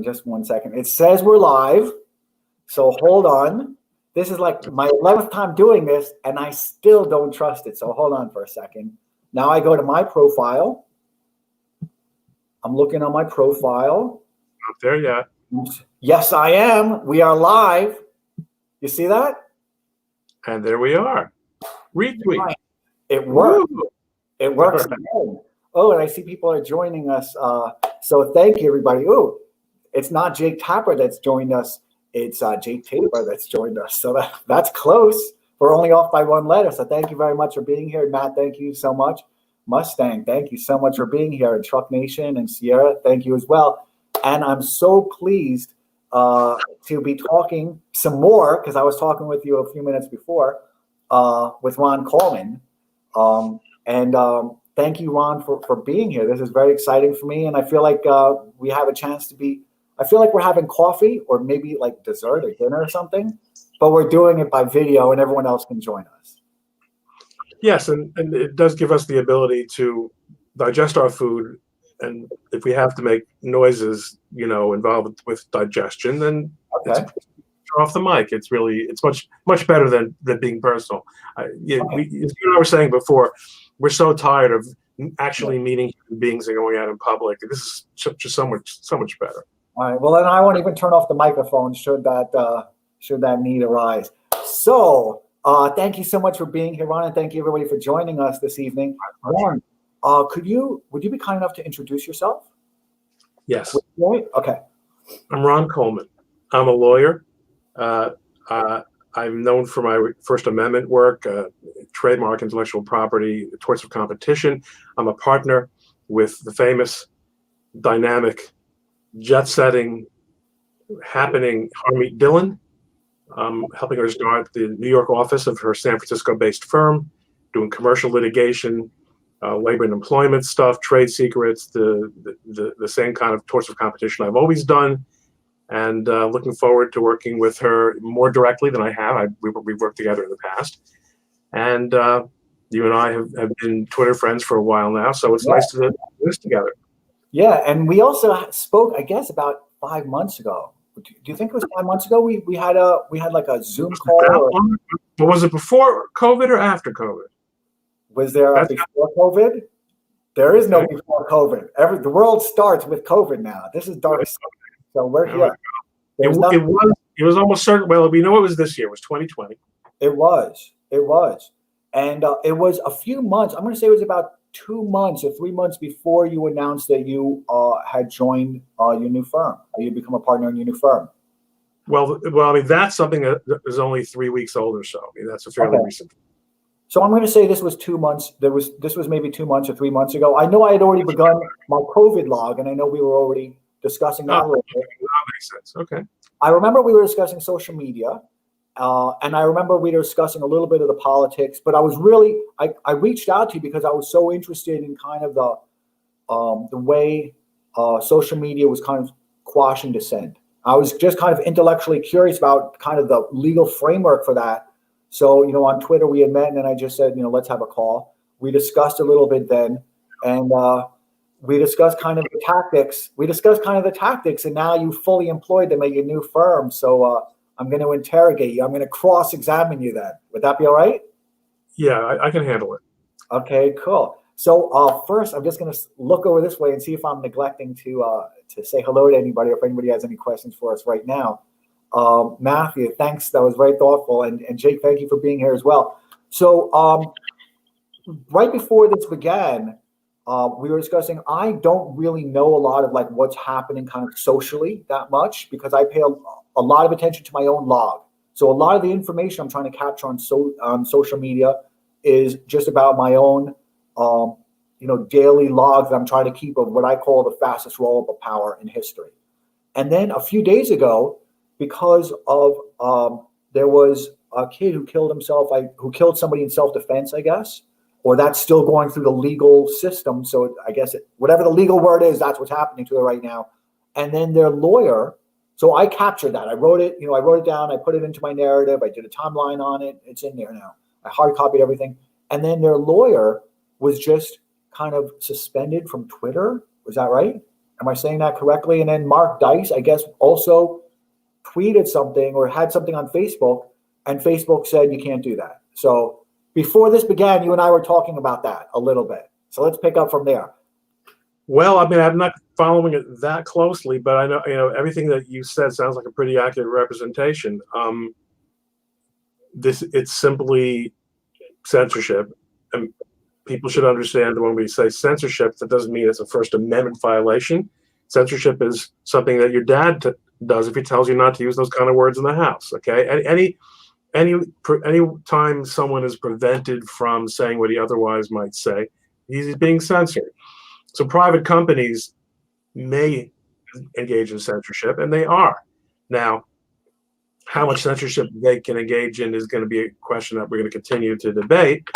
second, just 1 second. It says we're live, so hold on. This is like my 11th time doing this, and I still don't trust it. So hold on for a second. Now I go to my profile. I'm looking on my profile. Not there yet. Yes, I am. We are live. You see that? And there we are. Retweet. It works. Woo. It works. Oh, and I see people are joining us. So thank you, everybody. Oh, it's not Jake Tapper that's joined us. It's Jake Tabor that's joined us. So that's close. We're only off by one letter. So thank you very much for being here. Matt, thank you so much. Mustang, thank you so much for being here. And Truck Nation and Sierra, thank you as well. And I'm so pleased to be talking some more, because I was talking with you a few minutes before with Ron Coleman. Thank you, Ron, for being here. This is very exciting for me. And I feel like we have a chance to be, I feel like we're having coffee or maybe like dessert or dinner or something, but we're doing it by video and everyone else can join us. Yes, and it does give us the ability to digest our food. And if we have to make noises, involved with digestion, then it's off the mic. It's much better than being personal. As you and I were saying before, we're so tired of actually meeting human beings and going out in public. This is just so much better. All right. Well, then I won't even turn off the microphone should that need arise. So thank you so much for being here, Ron, and thank you everybody for joining us this evening. Ron, would you be kind enough to introduce yourself? Yes. Okay. I'm Ron Coleman. I'm a lawyer. I'm known for my First Amendment work, trademark, intellectual property, torts of competition. I'm a partner with the famous, dynamic, jet-setting, happening Harmeet Dillon. I'm helping her start the New York office of her San Francisco-based firm, doing commercial litigation, labor and employment stuff, trade secrets, the same kind of torts of competition I've always done. And looking forward to working with her more directly than I have. We've worked together in the past. And you and I have been Twitter friends for a while now, so it's nice to do this together. Yeah, and we also spoke, I guess, about 5 months ago. Do you think it was 5 months ago? We had like a Zoom call. But was it before COVID or after COVID? Was there a before COVID? There is no before COVID. The world starts with COVID now. This is dark. So we're here. It was almost certain. Well, we know it was this year. It was 2020. It was. And it was a few months. I'm going to say it was about 2 months or 3 months before you announced that you had joined your new firm. You become a partner in your new firm. Well, I mean, that's something that is only 3 weeks old or so. I mean, that's a fairly recent. So I'm going to say this was 2 months. This was maybe 2 months or 3 months ago. I know I had already begun my COVID log, and I know we were already discussing that a little bit. That makes sense. Okay. I remember we were discussing social media, and I remember we were discussing a little bit of the politics. But I was really, I reached out to you because I was so interested in kind of the way social media was kind of quashing dissent. I was just kind of intellectually curious about kind of the legal framework for that. So, on Twitter we had met, and then I just said, let's have a call. We discussed a little bit then, and we discussed kind of the tactics. And now you fully employed them at your new firm. So I'm going to interrogate you. I'm going to cross-examine you then. Would that be all right? Yeah, I can handle it. Okay, cool. So first, I'm just going to look over this way and see if I'm neglecting to say hello to anybody, or if anybody has any questions for us right now. Matthew, thanks. That was very thoughtful. And Jake, thank you for being here as well. So right before this began, we were discussing, I don't really know a lot of like what's happening kind of socially that much, because I pay a lot of attention to my own log. So a lot of the information I'm trying to capture on social media is just about my own, daily logs that I'm trying to keep of what I call the fastest roll-up of power in history. And then a few days ago, because of there was a kid who killed himself, who killed somebody in self-defense, I guess, or that's still going through the legal system. So I guess whatever the legal word is, that's what's happening to it right now. And then their lawyer, so I captured that. I wrote it down. I put it into my narrative. I did a timeline on it. It's in there now. I hard copied everything. And then their lawyer was just kind of suspended from Twitter. Was that right? Am I saying that correctly? And then Mark Dice, I guess, also tweeted something or had something on Facebook, and Facebook said you can't do that. So before this began, you and I were talking about that a little bit. So let's pick up from there. Well, I mean, I'm not following it that closely, but I know, everything that you said sounds like a pretty accurate representation. It's simply censorship, and people should understand that when we say censorship, that doesn't mean it's a First Amendment violation. Censorship is something that your dad does if he tells you not to use those kind of words in the house. Okay, any time someone is prevented from saying what he otherwise might say, he's being censored. So private companies may engage in censorship, and they are. Now, how much censorship they can engage in is going to be a question that we're going to continue to debate.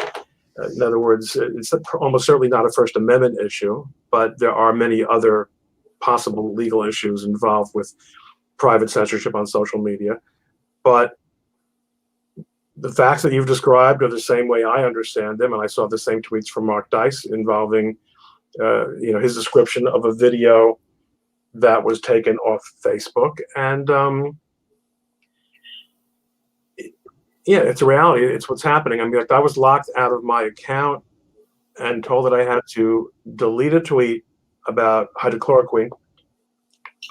In other words, it's almost certainly not a First Amendment issue, but there are many other possible legal issues involved with private censorship on social media. But the facts that you've described are the same way I understand them, and I saw the same tweets from Mark Dice involving his description of a video that was taken off Facebook. And it's a reality. It's what's happening. I mean, I was locked out of my account and told that I had to delete a tweet about hydrochloroquine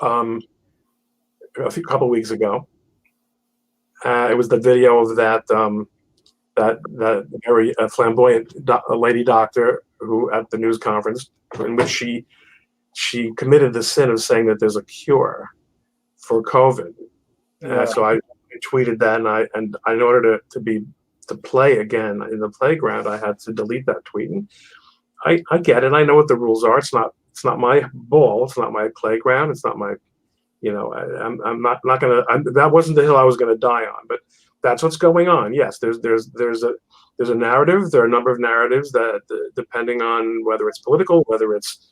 a couple weeks ago. It was the video of that very flamboyant lady doctor who at the news conference in which she committed the sin of saying that there's a cure for COVID. Yeah. So I tweeted that, and in order to play again in the playground, I had to delete that tweet. And I get it. I know what the rules are. It's not my ball. It's not my playground. It's not my, I'm not gonna. That wasn't the hill I was going to die on. But that's what's going on. Yes, there's a narrative. There are a number of narratives that, depending on whether it's political, whether it's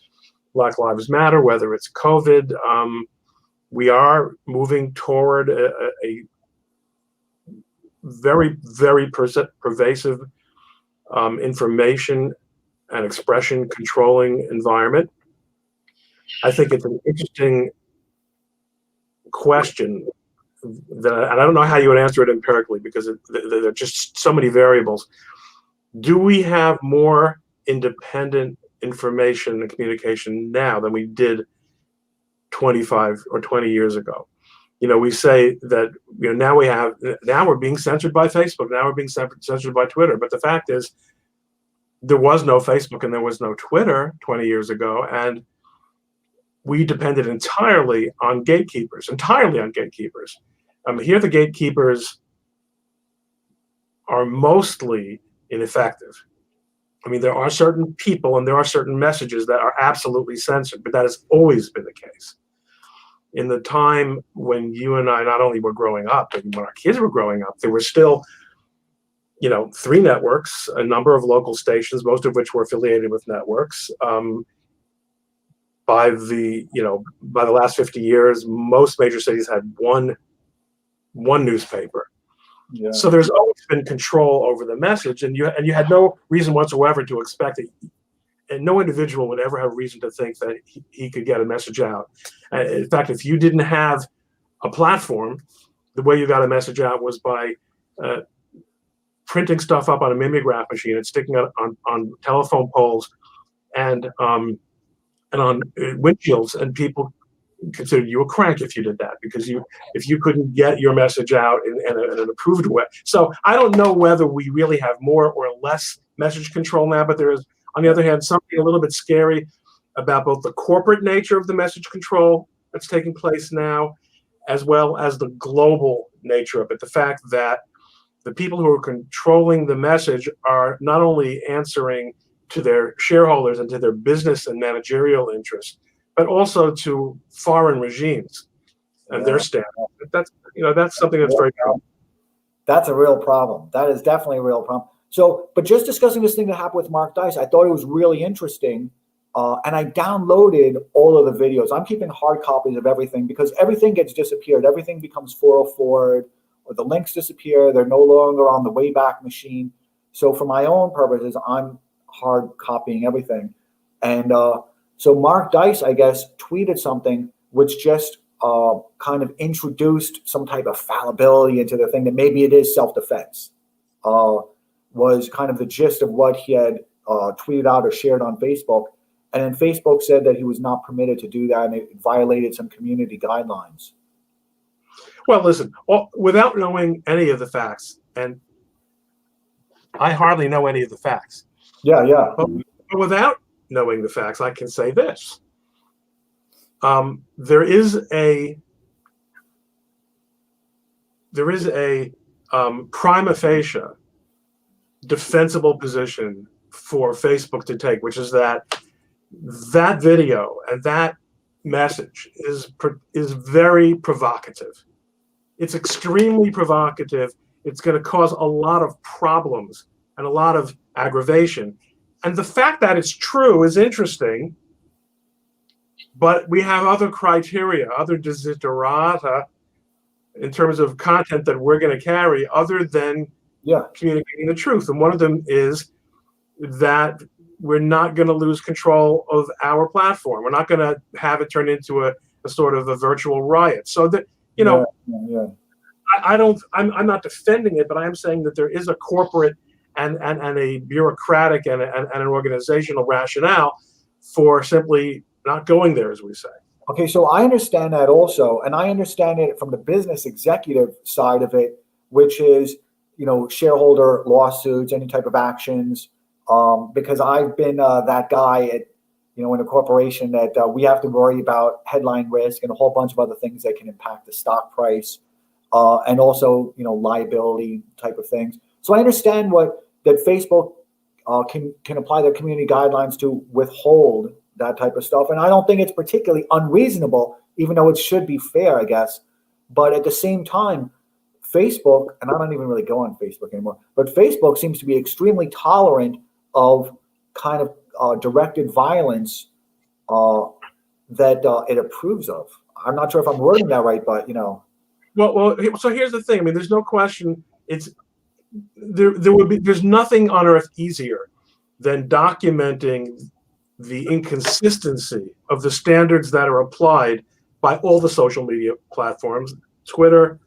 Black Lives Matter, whether it's COVID, we are moving toward a very, very pervasive information and expression controlling environment. I think it's an interesting question and I don't know how you would answer it empirically because there are just so many variables. Do we have more independent information and communication now than we did 25 or 20 years ago? We say that now we're being censored by Facebook, now we're being censored by Twitter, but the fact is there was no Facebook and there was no Twitter 20 years ago, and we depended entirely on gatekeepers. Here the gatekeepers are mostly ineffective. I mean, there are certain people and there are certain messages that are absolutely censored, but that has always been the case. In the time when you and I not only were growing up, but when our kids were growing up, there were still, 3 networks, a number of local stations, most of which were affiliated with networks. By the last 50 years, most major cities had one newspaper. Yeah. So there's always been control over the message, and you had no reason whatsoever to expect it. And no individual would ever have reason to think that he could get a message out. In fact, if you didn't have a platform, the way you got a message out was by printing stuff up on a mimeograph machine and sticking it on telephone poles and on windshields, and people considered you a crank if you did that, because if you couldn't get your message out in an approved way. So I don't know whether we really have more or less message control now, but there is, on the other hand, something a little bit scary about both the corporate nature of the message control that's taking place now, as well as the global nature of it. The fact that the people who are controlling the message are not only answering to their shareholders and to their business and managerial interests, but also to foreign regimes and their stand. That's something that's very common. That's a real problem. That is definitely a real problem. So, but just discussing this thing that happened with Mark Dice, I thought it was really interesting. And I downloaded all of the videos. I'm keeping hard copies of everything because everything gets disappeared. Everything becomes 404, or the links disappear. They're no longer on the Wayback Machine. So for my own purposes, I'm hard copying everything. And So Mark Dice, I guess, tweeted something which just kind of introduced some type of fallibility into the thing that maybe it is self-defense. Was kind of the gist of what he had tweeted out or shared on Facebook. And then Facebook said that he was not permitted to do that and it violated some community guidelines. Well, listen, without knowing any of the facts, and I hardly know any of the facts. Yeah, yeah. But without knowing the facts, I can say this. There is a prima facie defensible position for Facebook to take, which is that video and that message is very provocative. It's extremely provocative. It's going to cause a lot of problems and a lot of aggravation. And the fact that it's true is interesting, but we have other criteria, other desiderata in terms of content that we're going to carry other than communicating the truth. And one of them is that we're not going to lose control of our platform. We're not going to have it turn into a sort of a virtual riot. So that, you know, I'm not defending it, but I am saying that there is a corporate and a bureaucratic and an organizational rationale for simply not going there, as we say. Okay, so I understand that also, and I understand it from the business executive side of it, which is, you know, shareholder lawsuits, any type of actions, because I've been that guy at, you know, in a corporation that we have to worry about headline risk and a whole bunch of other things that can impact the stock price, and also, you know, liability type of things. So I understand that Facebook can apply their community guidelines to withhold that type of stuff. And I don't think it's particularly unreasonable, even though it should be fair, I guess. But at the same time, Facebook, and I don't even really go on Facebook anymore, but Facebook seems to be extremely tolerant of kind of directed violence that it approves of. I'm not sure if I'm wording that right, but, you know. Well, so here's the thing. I mean, there's no question. There's nothing on earth easier than documenting the inconsistency of the standards that are applied by all the social media platforms, Twitter,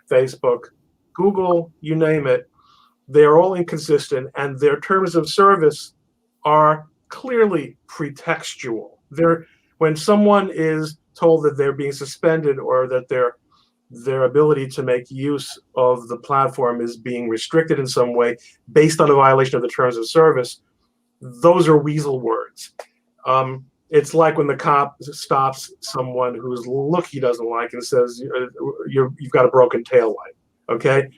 Facebook, Google, you name it. They're all inconsistent, and their terms of service are clearly pretextual. When someone is told that they're being suspended or that their ability to make use of the platform is being restricted in some way based on a violation of the terms of service, those are weasel words. It's like when the cop stops someone whose look he doesn't like and says, you've got a broken taillight, okay?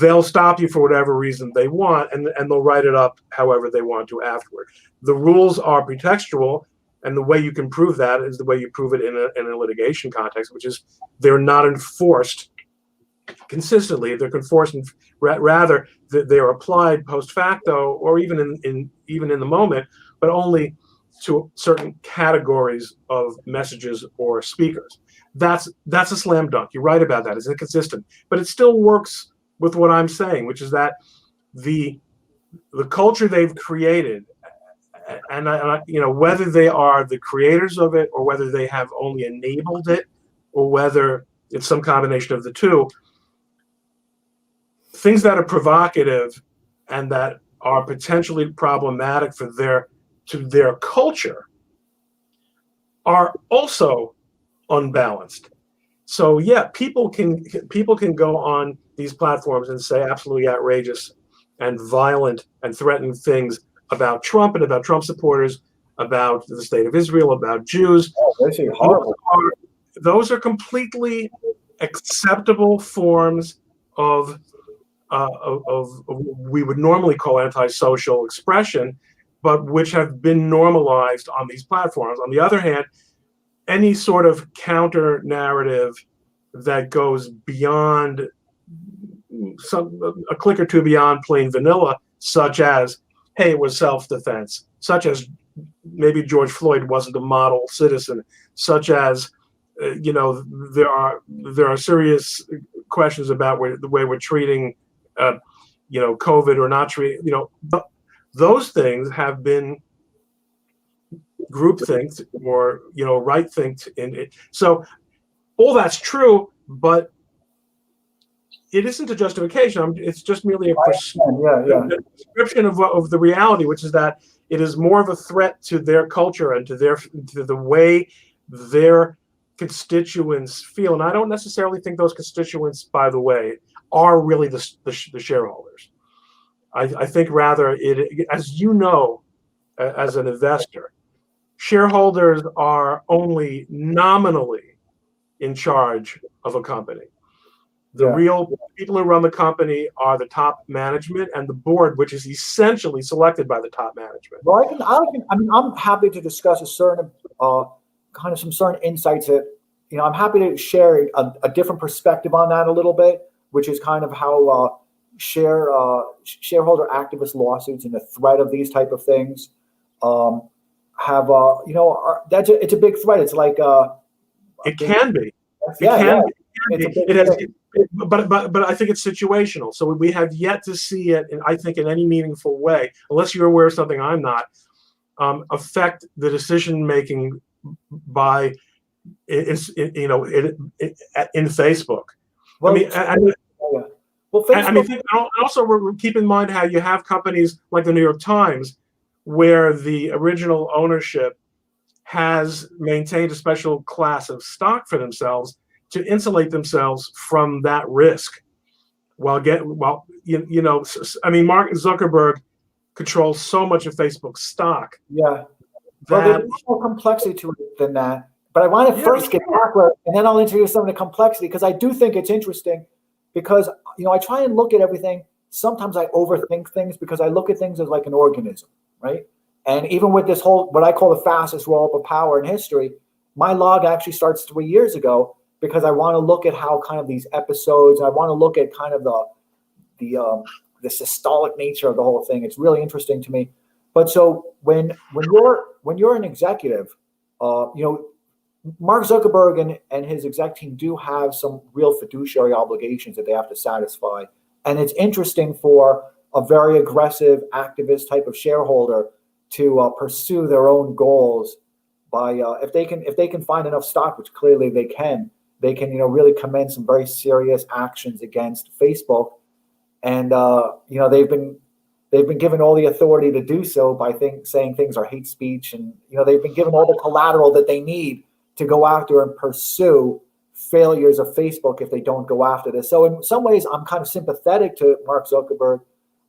They'll stop you for whatever reason they want, and they'll write it up however they want to afterward. The rules are pretextual, and the way you can prove that is the way you prove it in a litigation context, which is they're not enforced consistently. They're enforced, rather they're applied post facto or even in the moment, but only to certain categories of messages or speakers. That's a slam dunk. You're right about that. It's inconsistent, but it still works with what I'm saying, which is that the culture they've created, and you know, whether they are the creators of it or whether they have only enabled it or whether it's some combination of the two, things that are provocative and that are potentially problematic for their culture are also unbalanced. So yeah, people can go on these platforms and say absolutely outrageous and violent and threatening things about Trump and about Trump supporters, about the state of Israel, about Jews. Oh, that's horrible. Those are completely acceptable forms of we would normally call antisocial expression, but which have been normalized on these platforms. On the other hand, any sort of counter narrative that goes beyond a click or two beyond plain vanilla, such as, hey, it was self-defense, such as maybe George Floyd wasn't a model citizen, such as you know, there are serious questions about the way we're treating you know, COVID or not treating, you know, those things have been groupthink or right-think in it. So all that's true, but it isn't a justification. It's just merely a description of the reality, which is that it is more of a threat to their culture and to the way their constituents feel. And I don't necessarily think those constituents, by the way, are really the shareholders. I think rather as you know, as an investor, shareholders are only nominally in charge of a company. The real people who run the company are the top management and the board, which is essentially selected by the top management. Well, I'm happy to discuss a certain kind of some certain insights that, I'm happy to share a different perspective on that a little bit, which is kind of how shareholder activist lawsuits and the threat of these type of things have it's a big threat. It's like it can be. But I think it's situational. So we have yet to see it, I think, in any meaningful way, unless you're aware of something I'm not, affect the decision making by in Facebook. Well, Facebook. Also keep in mind how you have companies like the New York Times, where the original ownership has maintained a special class of stock for themselves to insulate themselves from that risk. Mark Zuckerberg controls so much of Facebook's stock. Yeah. Well, there's more complexity to it than that. But I want to first get backward, and then I'll introduce some of the complexity, because I do think it's interesting, because I try and look at everything. Sometimes I overthink things because I look at things as like an organism, right? And even with this whole, what I call the fastest roll-up of power in history, my log actually starts 3 years ago, because I want to look at how kind of these episodes, I want to look at kind of the systolic nature of the whole thing. It's really interesting to me. But so when you're an executive, Mark Zuckerberg and his exec team do have some real fiduciary obligations that they have to satisfy. And it's interesting for a very aggressive activist type of shareholder to pursue their own goals by if they can find enough stock, which clearly they can really commence some very serious actions against Facebook. And they've been given all the authority to do so by saying things are hate speech, and they've been given all the collateral that they need to go after and pursue failures of Facebook if they don't go after this. So in some ways, I'm kind of sympathetic to Mark Zuckerberg.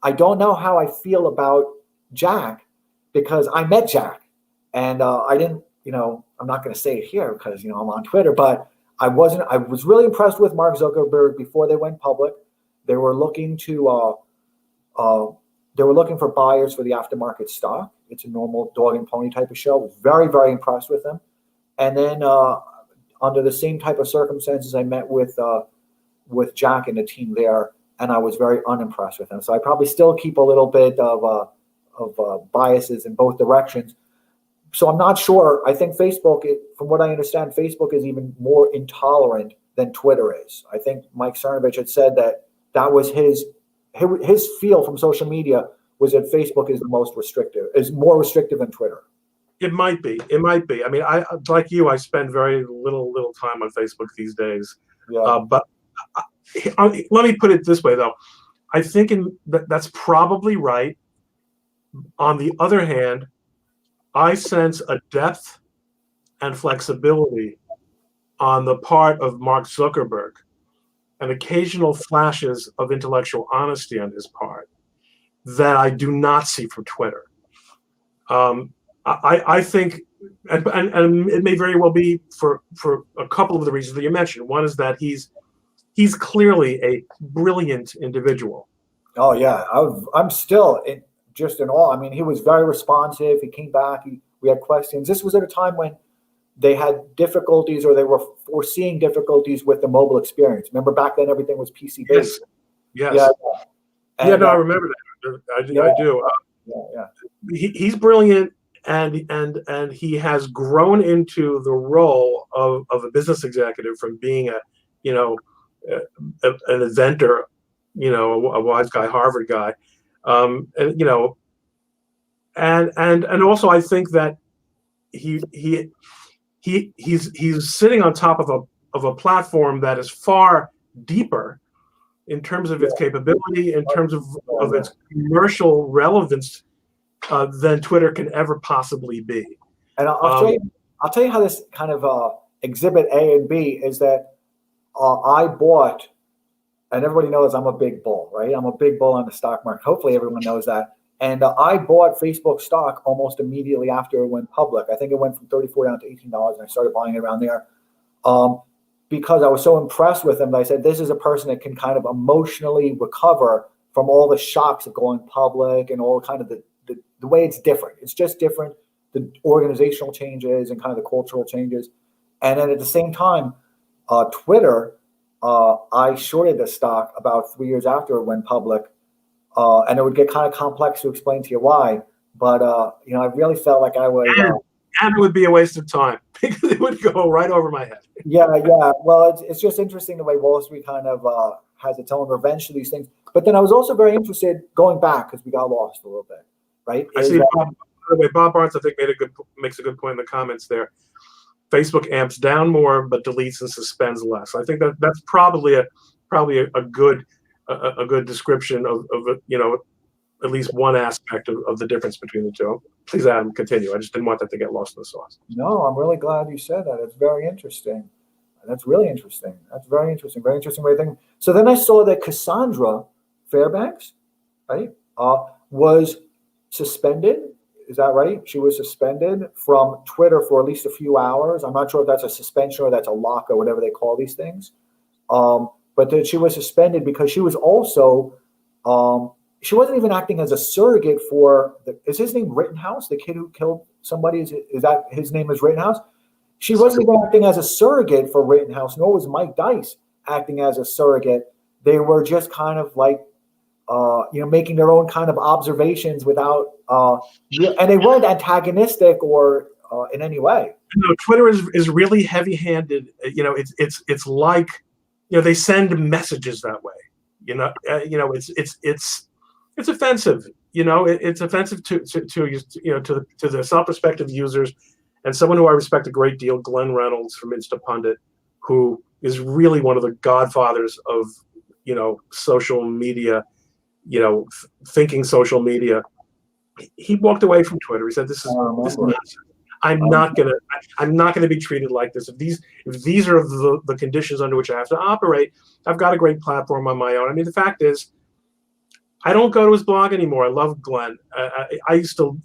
I don't know how I feel about Jack, because I met Jack, and I didn't. I'm not going to say it here because I'm on Twitter, but I was really impressed with Mark Zuckerberg before they went public. They were looking for buyers for the aftermarket stock. It's a normal dog and pony type of show. I was very, very impressed with them. And then under the same type of circumstances, I met with Jack and the team there, and I was very unimpressed with them. So I probably still keep a little bit of biases in both directions. So I'm not sure. I think Facebook, from what I understand, Facebook is even more intolerant than Twitter is. I think Mike Cernovich had said that was his feel from social media was that Facebook is more restrictive than Twitter. It might be. I mean, I like you. I spend very little time on Facebook these days. Yeah. But let me put it this way, though. I think that's probably right. On the other hand, I sense a depth and flexibility on the part of Mark Zuckerberg, and occasional flashes of intellectual honesty on his part that I do not see from Twitter. I think, and it may very well be for a couple of the reasons that you mentioned. One is that he's clearly a brilliant individual. Oh yeah, I'm still just in awe. I mean, he was very responsive. He came back. We had questions. This was at a time when they had difficulties, or they were foreseeing difficulties with the mobile experience. Remember, back then everything was PC based. Yes. Yeah. And, I remember that. I do. He's brilliant, and he has grown into the role of a business executive from being an inventor, a wise guy, Harvard guy, and also I think that he's sitting on top of a platform that is far deeper in terms of its capability, in terms of its commercial relevance, than Twitter can ever possibly be. And I'll tell you how this kind of exhibit A and B is that I bought, and everybody knows I'm a big bull, right? I'm a big bull on the stock market. Hopefully everyone knows that. And I bought Facebook stock almost immediately after it went public. I think it went from $34 down to $18, and I started buying it around there because I was so impressed with him that I said, this is a person that can kind of emotionally recover from all the shocks of going public and all kind of the way it's different. It's just different, the organizational changes and kind of the cultural changes. And then at the same time, Twitter, I shorted the stock about 3 years after it went public. And it would get kind of complex to explain to you why. But, I really felt like I was... and it would be a waste of time because it would go right over my head. Yeah. Well, it's just interesting the way Wall Street kind of has its own revenge to these things. But then I was also very interested, going back, because we got lost a little bit, right? I see. By the way, Bob Barnes, I think, makes a good point in the comments there. Facebook amps down more, but deletes and suspends less. I think that's probably a good description of at least one aspect of the difference between the two. Please, Adam, continue. I just didn't want that to get lost in the sauce. No, I'm really glad you said that. It's very interesting. That's really interesting. That's very interesting. Very interesting way of thinking. So then I saw that Cassandra Fairbanks, right, was suspended. Is that right? She was suspended from Twitter for at least a few hours. I'm not sure if that's a suspension or that's a lock or whatever they call these things. But that she was suspended because she was also, she wasn't even acting as a surrogate for, is his name Rittenhouse, the kid who killed somebody? Is that his name is Rittenhouse? She wasn't even acting as a surrogate for Rittenhouse, nor was Mike Dice acting as a surrogate. They were just kind of like, making their own kind of observations without, and they weren't antagonistic or in any way. Twitter is really heavy-handed. It's like, they send messages that way. It's offensive. It's offensive to the self-respective users, and someone who I respect a great deal, Glenn Reynolds from Instapundit, who is really one of the godfathers of social media. Thinking social media. He walked away from Twitter. He said, "This is nonsense. I'm not gonna be treated like this. If these are the conditions under which I have to operate, I've got a great platform on my own." I mean, the fact is, I don't go to his blog anymore. I love Glenn. I used to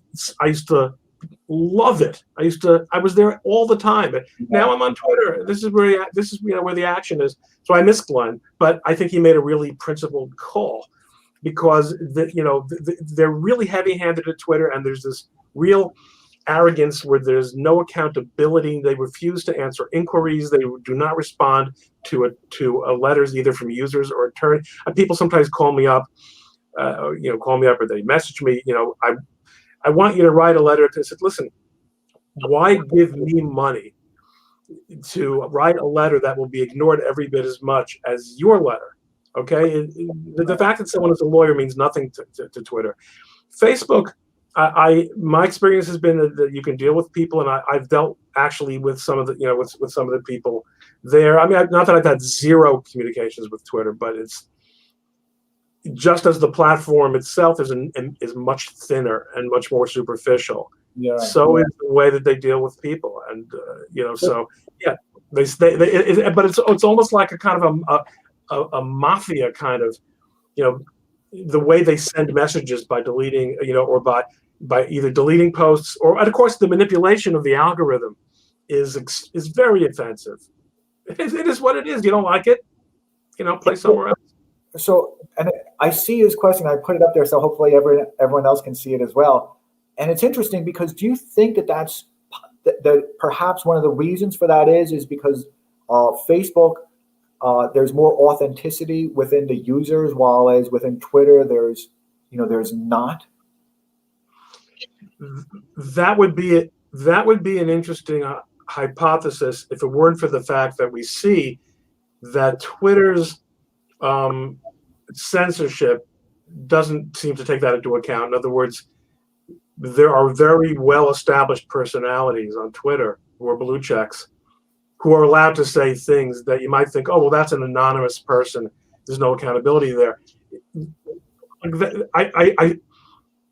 love it. I was there all the time. But now I'm on Twitter. This is where the action is. So I miss Glenn, but I think he made a really principled call, because they're really heavy-handed at Twitter, and there's this real arrogance where there's no accountability. They refuse to answer inquiries. They do not respond to letters either from users or attorneys. People sometimes call me up, or they message me. I want you to write a letter. I said, listen, why give me money to write a letter that will be ignored every bit as much as your letter? Okay, the fact that someone is a lawyer means nothing to Twitter. Facebook, my experience has been that you can deal with people, and I've dealt actually with some of the with some of the people there. I mean, not that I've had zero communications with Twitter, but it's just as the platform itself is much thinner and much more superficial. Yeah. So is the way that they deal with people, and so yeah, but it's almost like a kind of a mafia kind of, the way they send messages by deleting, or by either deleting posts, and of course the manipulation of the algorithm is very offensive. It is what it is. You don't like it, play somewhere else. So, and I see his question. I put it up there, so hopefully everyone else can see it as well. And it's interesting because do you think that perhaps one of the reasons for that is because Facebook, there's more authenticity within the users, while as within Twitter, there's not. That would be an interesting hypothesis if it weren't for the fact that we see that Twitter's censorship doesn't seem to take that into account. In other words, there are very well-established personalities on Twitter who are blue checks, who are allowed to say things that you might think, oh, well, that's an anonymous person. There's no accountability there.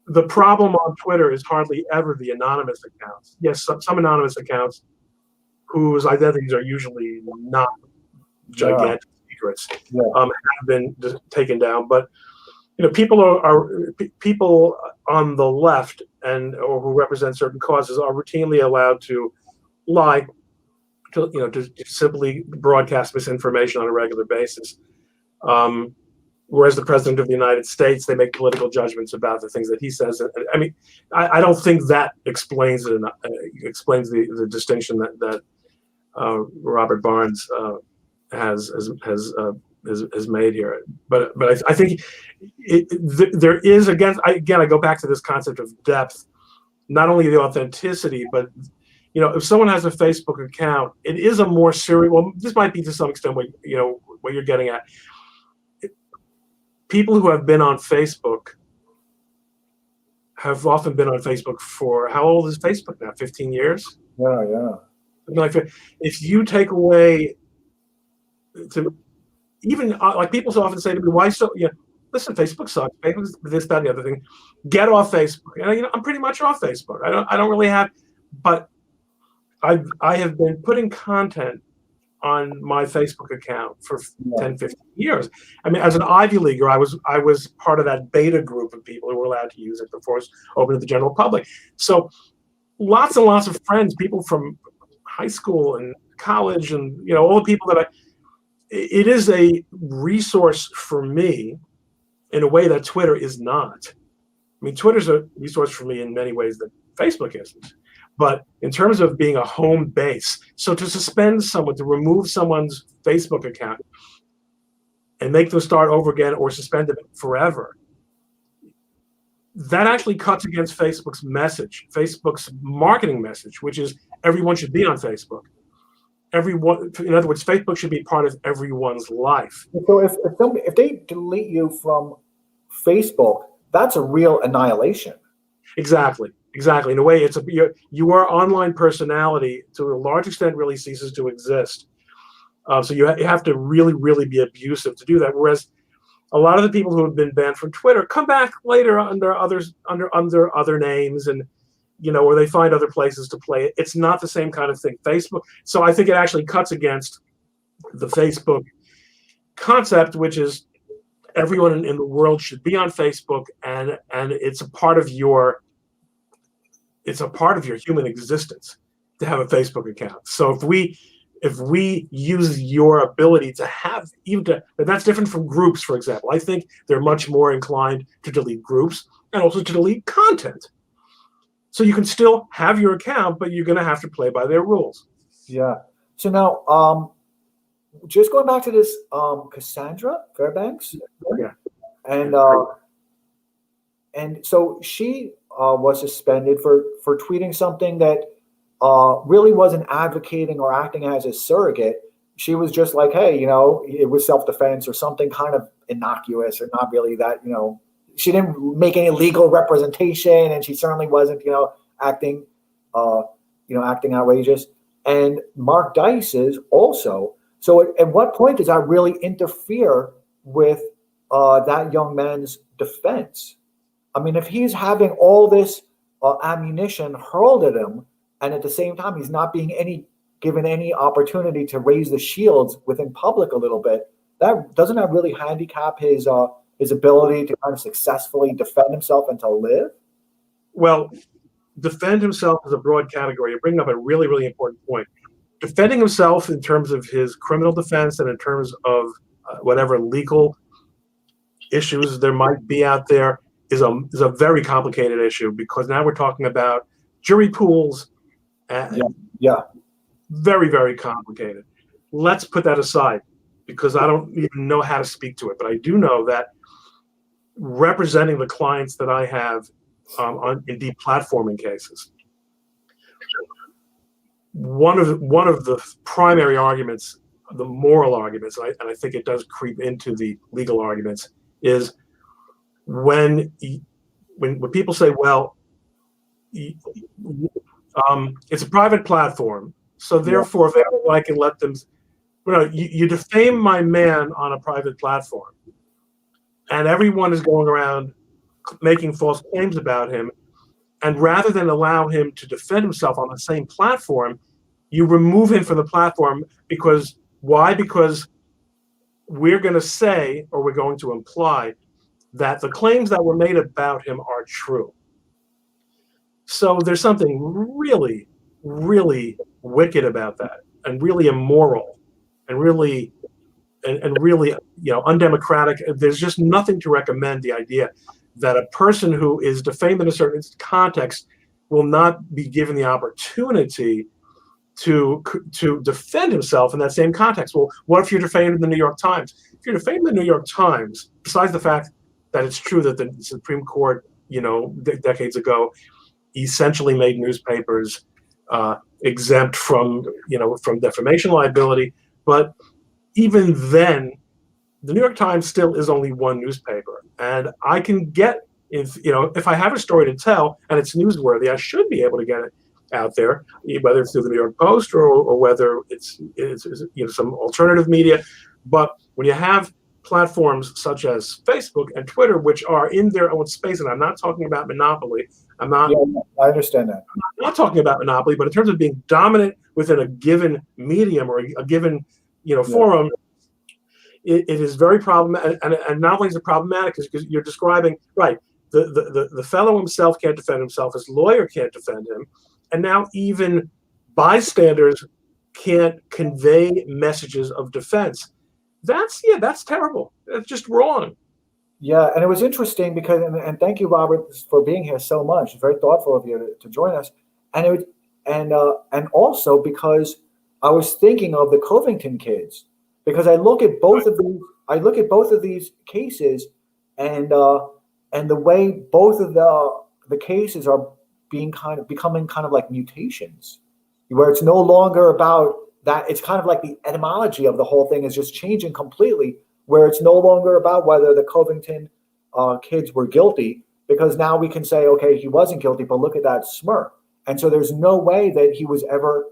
The problem on Twitter is hardly ever the anonymous accounts. Yes, some anonymous accounts whose identities are usually not gigantic secrets have been taken down. But people people on the left or who represent certain causes are routinely allowed to lie, to simply broadcast misinformation on a regular basis. Whereas the president of the United States, they make political judgments about the things that he says. I mean, I don't think that explains it. Explains the distinction that Robert Barnes has made here. But I think there is, again, I go back to this concept of depth, not only the authenticity, but if someone has a Facebook account, it is a more serious. Well, this might be to some extent what you're getting at. People who have been on Facebook have often been on Facebook for, how old is Facebook now? 15 years? Yeah. Like, if you take away, even like people so often say to me, why so, listen, Facebook sucks. Facebook's this, that, and the other thing. Get off Facebook. And I'm pretty much off Facebook. I don't really have, but I have been putting content on my Facebook account for 10, 15 years. I mean, as an Ivy Leaguer, I was part of that beta group of people who were allowed to use it before it was open to the general public. So lots and lots of friends, people from high school and college, and all the people that it is a resource for me in a way that Twitter is not. I mean, Twitter's a resource for me in many ways that Facebook isn't. But in terms of being a home base, so to suspend someone, to remove someone's Facebook account and make them start over again or suspend them forever, that actually cuts against Facebook's message, Facebook's marketing message, which is everyone should be on Facebook. Everyone, in other words, Facebook should be part of everyone's life. So if they delete you from Facebook, that's a real annihilation. Exactly. In a way, your online personality to a large extent really ceases to exist. So you have to really, really be abusive to do that. Whereas a lot of the people who have been banned from Twitter come back later under other names, and or they find other places to play it. It's not the same kind of thing. Facebook. So I think it actually cuts against the Facebook concept, which is everyone in the world should be on Facebook, and it's a part of your human existence to have a Facebook account. So if we use your ability to have that's different from groups, for example. I think they're much more inclined to delete groups and also to delete content. So you can still have your account, but you're going to have to play by their rules. Yeah. So now, just going back to this Cassandra Fairbanks. Yeah. And so she was suspended for tweeting something that really wasn't advocating or acting as a surrogate. She was just like, hey, it was self-defense or something kind of innocuous, or not really that, she didn't make any legal representation, and she certainly wasn't, acting outrageous. And Mark Dice is also. So at what point does that really interfere with that young man's defense? I mean, if he's having all this ammunition hurled at him, and at the same time he's not being given any opportunity to raise the shields within public a little bit, doesn't that really handicap his ability to kind of successfully defend himself and to live? Well, defend himself is a broad category. You're bringing up a really, really important point. Defending himself in terms of his criminal defense and in terms of whatever legal issues there might be out there is a very complicated issue, because now we're talking about jury pools. Yeah. Very, very complicated. Let's put that aside, because I don't even know how to speak to it. But I do know that representing the clients that I have in deplatforming cases, one of the primary arguments, the moral arguments, and I think it does creep into the legal arguments, is when people say, well, it's a private platform, so therefore, if I can let them, you defame my man on a private platform, and everyone is going around making false claims about him, and rather than allow him to defend himself on the same platform, you remove him from the platform because why? Because we're going to say, or we're going to imply, that the claims that were made about him are true. So there's something really, really wicked about that, and really immoral, and really, really, undemocratic. There's just nothing to recommend the idea that a person who is defamed in a certain context will not be given the opportunity to defend himself in that same context. Well, what if you're defamed in the New York Times? If you're defamed in the New York Times, besides the fact that it's true that the Supreme Court, decades ago, essentially made newspapers exempt from defamation liability, but even then, the New York Times still is only one newspaper, and I can get if I have a story to tell and it's newsworthy, I should be able to get it out there, whether it's through the New York Post or whether it's some alternative media. But when you have platforms such as Facebook and Twitter, which are in their own space, and I'm not talking about monopoly. I understand that. I'm not talking about monopoly, but in terms of being dominant within a given medium or a given forum, it is very problematic. And not only is it problematic, because you're describing, right, the fellow himself can't defend himself, his lawyer can't defend him, and now even bystanders can't convey messages of defense. That's terrible. That's just wrong. Yeah, and it was interesting because, and thank you, Robert, for being here so much. It's very thoughtful of you to join us, and also because I was thinking of the Covington kids, because I look at both of these cases, and the way both of the cases are becoming kind of like mutations, where it's no longer about that. It's kind of like the etymology of the whole thing is just changing completely, where it's no longer about whether the Covington kids were guilty, because now we can say, okay, he wasn't guilty, but look at that smirk. And so there's no way that he was ever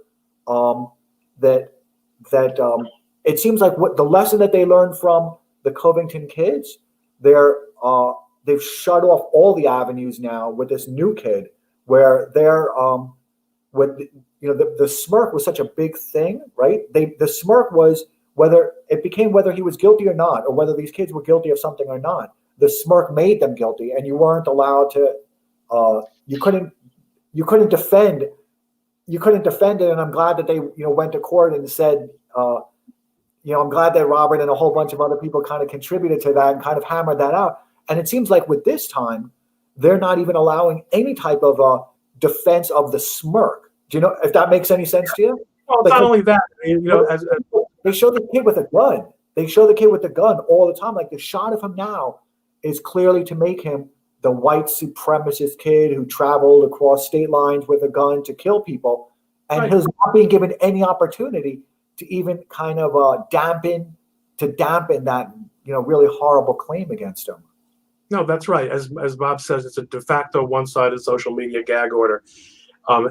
it seems like what the lesson that they learned from the Covington kids, they've shut off all the avenues now with this new kid, where they're the smirk was such a big thing, right? The smirk was whether he was guilty or not, or whether these kids were guilty of something or not. The smirk made them guilty, and you weren't allowed to. You couldn't defend it. And I'm glad that they went to court and said, I'm glad that Robert and a whole bunch of other people kind of contributed to that and kind of hammered that out. And it seems like with this time, they're not even allowing any type of defense of the smirk. Do you know if that makes any sense to you? Well, not only that, they show the kid with a gun. They show the kid with the gun all the time. Like, the shot of him now is clearly to make him the white supremacist kid who traveled across state lines with a gun to kill people, and he's not being given any opportunity to even kind of dampen that really horrible claim against him. No, that's right. As Bob says, it's a de facto one-sided social media gag order.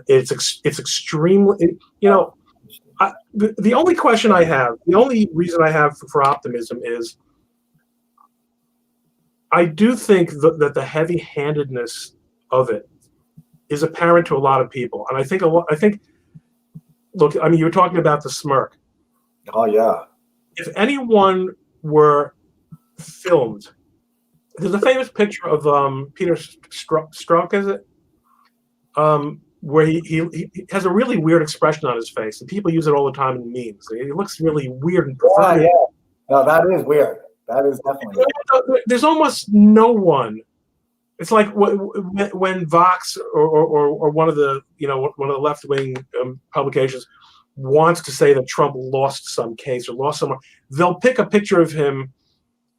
It's extremely, the only question I have, the only reason I have for optimism is I do think that the heavy-handedness of it is apparent to a lot of people. And I think, look, I mean, you were talking about the smirk. Oh, yeah. If anyone were filmed, there's a famous picture of Peter Strzok, is it? Where he has a really weird expression on his face, and people use it all the time in memes. He looks really weird and perverted. Yeah. No, that is weird. That is definitely weird. There's almost no one. It's like when Vox or one of the left-wing publications wants to say that Trump lost some case or lost someone, they'll pick a picture of him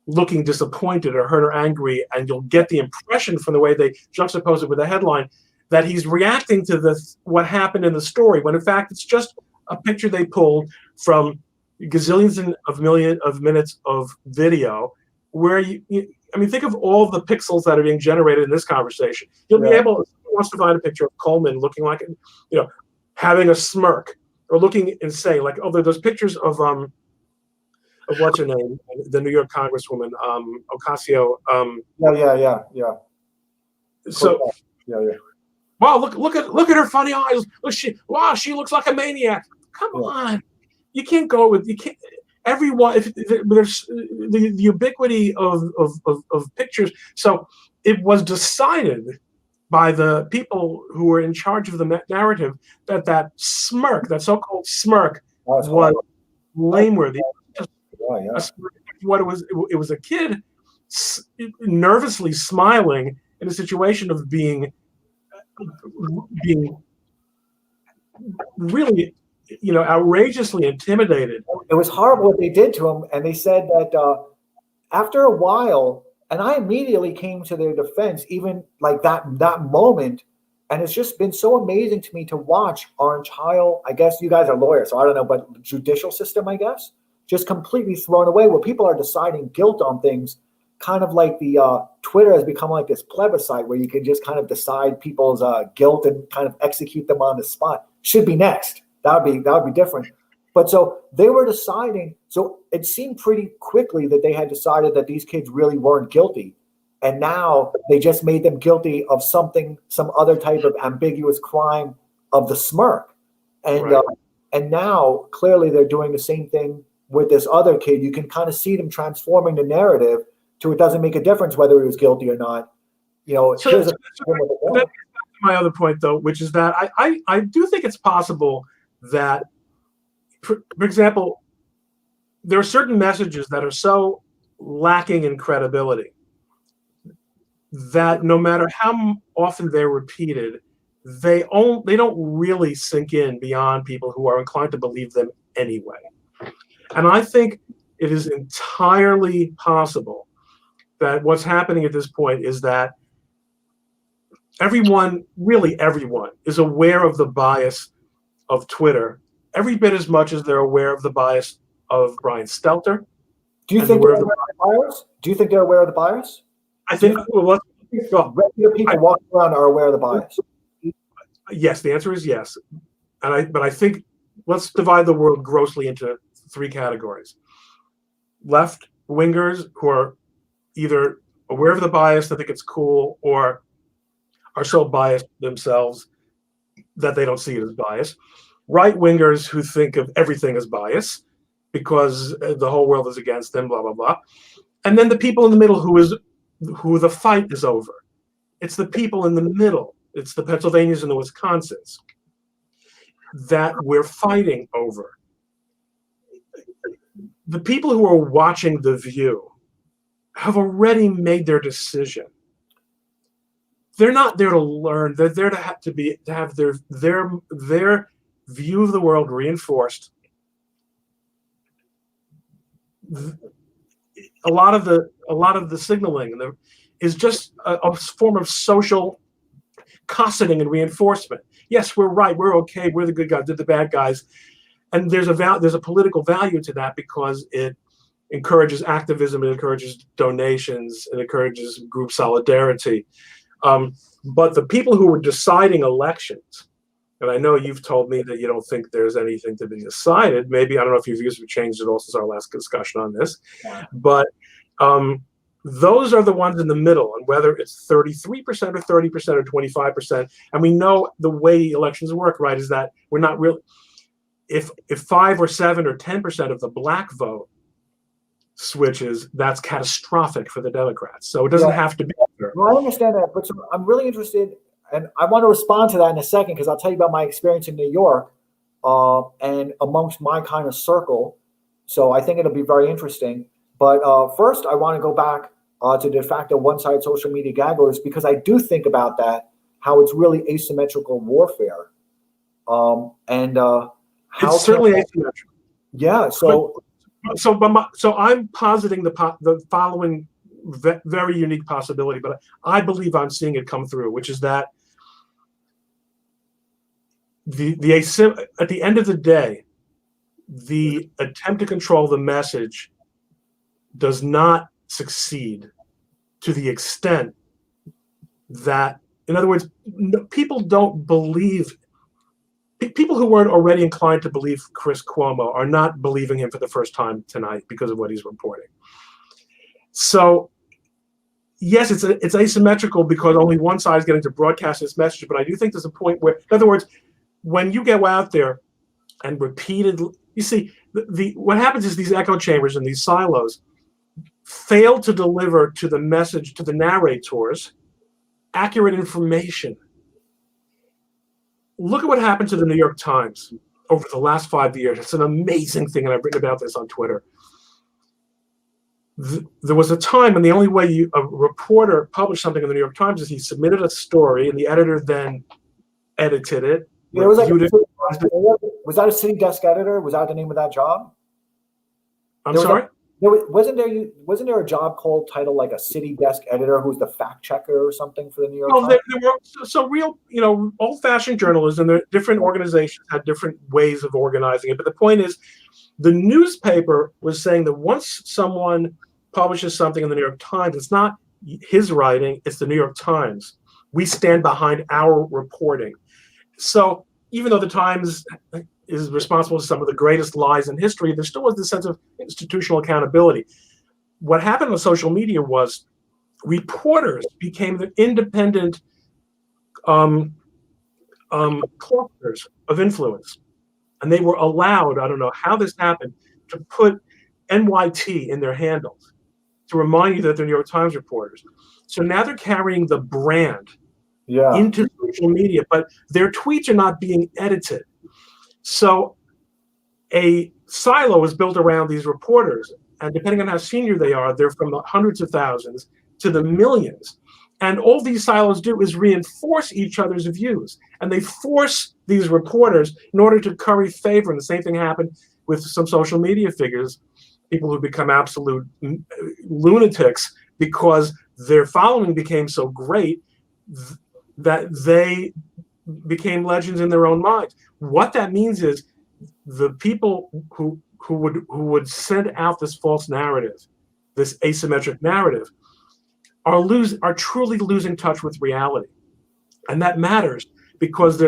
looking disappointed or hurt or angry, and you'll get the impression from the way they juxtapose it with the headline that he's reacting to what happened in the story, when in fact it's just a picture they pulled from gazillions of minutes of video, where think of all the pixels that are being generated in this conversation. You'll be able, wants to find a picture of Coleman looking like, having a smirk or looking insane, like, oh, there's pictures of what's her name, the New York Congresswoman, Ocasio. Yeah. So, Yeah. wow, look at her funny eyes. She looks like a maniac. Come on, you can't go with you can't. Everyone, if there's the ubiquity of pictures, so it was decided by the people who were in charge of the narrative that smirk, that so-called smirk, was blameworthy. What it was a kid nervously smiling in a situation of being really, outrageously intimidated. It was horrible what they did to him, and they said that after a while, and I immediately came to their defense, even like that moment, and it's just been so amazing to me to watch our entire, I guess you guys are lawyers, so I don't know, but judicial system, I guess, just completely thrown away, where people are deciding guilt on things, kind of like the Twitter has become like this plebiscite where you can just kind of decide people's guilt and kind of execute them on the spot. Should be next. That would be different. But so they were deciding, so it seemed pretty quickly that they had decided that these kids really weren't guilty. And now they just made them guilty of some other type of ambiguous crime of the smirk. And Right. And now clearly they're doing the same thing with this other kid. You can kind of see them transforming the narrative to it doesn't make a difference whether he was guilty or not. So that's my other point, though, which is that I do think it's possible that, for example, there are certain messages that are so lacking in credibility that no matter how often they're repeated, they don't really sink in beyond people who are inclined to believe them anyway. And I think it is entirely possible that what's happening at this point is that really everyone, is aware of the bias of Twitter every bit as much as they're aware of the bias of Brian Stelter. Do you think they're aware of the bias? Do you think they're aware of the bias? I think regular people walking around are aware of the bias. Yes, the answer is yes. But I think let's divide the world grossly into three categories. Left wingers who are either aware of the bias, they think it's cool, or are so biased themselves that they don't see it as bias. Right wingers who think of everything as bias because the whole world is against them, blah, blah, blah. And then the people in the middle who the fight is over. It's the people in the middle. It's the Pennsylvanians and the Wisconsins that we're fighting over. The people who are watching The View have already made their decision. They're not there to learn. They're there to have their view of the world reinforced. A lot of the signaling is just a form of social cosseting and reinforcement. Yes, we're right. We're okay. We're the good guys. They're the bad guys. And there's a political value to that because it encourages activism, it encourages donations, it encourages group solidarity. But the people who were deciding elections, and I know you've told me that you don't think there's anything to be decided. Maybe, I don't know if your views have changed at all since our last discussion on this, but those are the ones in the middle, and whether it's 33% or 30% or 25%, and we know the way elections work, right, is that we're not really, if 5 or 7 or 10% of the black vote switches, that's catastrophic for the Democrats. So it doesn't have to be. Well, I understand that, but I'm really interested, and I want to respond to that in a second because I'll tell you about my experience in New York and amongst my kind of circle. So I think it'll be very interesting. But first, I want to go back to de facto one-sided social media gagglers because I do think about that, how it's really asymmetrical warfare. It's certainly asymmetrical. Yeah. So I'm positing the following very unique possibility, but I believe I'm seeing it come through, which is that at the end of the day, the attempt to control the message does not succeed to the extent that In other words, people don't believe. People who weren't already inclined to believe Chris Cuomo are not believing him for the first time tonight because of what he's reporting. So, yes, it's asymmetrical because only one side is getting to broadcast this message. But I do think there's a point where, in other words, when you go out there and repeatedly, you see, what happens is these echo chambers and these silos fail to deliver to the message, to the narrators, accurate information. Look at what happened to the New York Times over the last 5 years. It's an amazing thing, and I've written about this on Twitter. There was a time when the only way a reporter published something in the New York Times is he submitted a story, and the editor then edited it. Yeah, was that a city desk editor? Was that the name of that job? I'm sorry? Wasn't there a job called title like a city desk editor who's the fact checker or something for the New York Times? There were real, old-fashioned journalism. There different organizations had different ways of organizing it. But the point is, the newspaper was saying that once someone publishes something in the New York Times, it's not his writing, it's the New York Times. We stand behind our reporting. So even though the Times is responsible for some of the greatest lies in history, there still was this sense of institutional accountability. What happened on social media was reporters became the independent clusters of influence. And they were allowed, I don't know how this happened, to put NYT in their handles to remind you that they're New York Times reporters. So now they're carrying the brand into social media, but their tweets are not being edited. So a silo is built around these reporters, and depending on how senior they are, they're from the hundreds of thousands to the millions. And all these silos do is reinforce each other's views, and they force these reporters in order to curry favor. And the same thing happened with some social media figures, people who become absolute lunatics because their following became so great that they became legends in their own minds. What that means is the people who would send out this false narrative, this asymmetric narrative, are truly losing touch with reality. And that matters because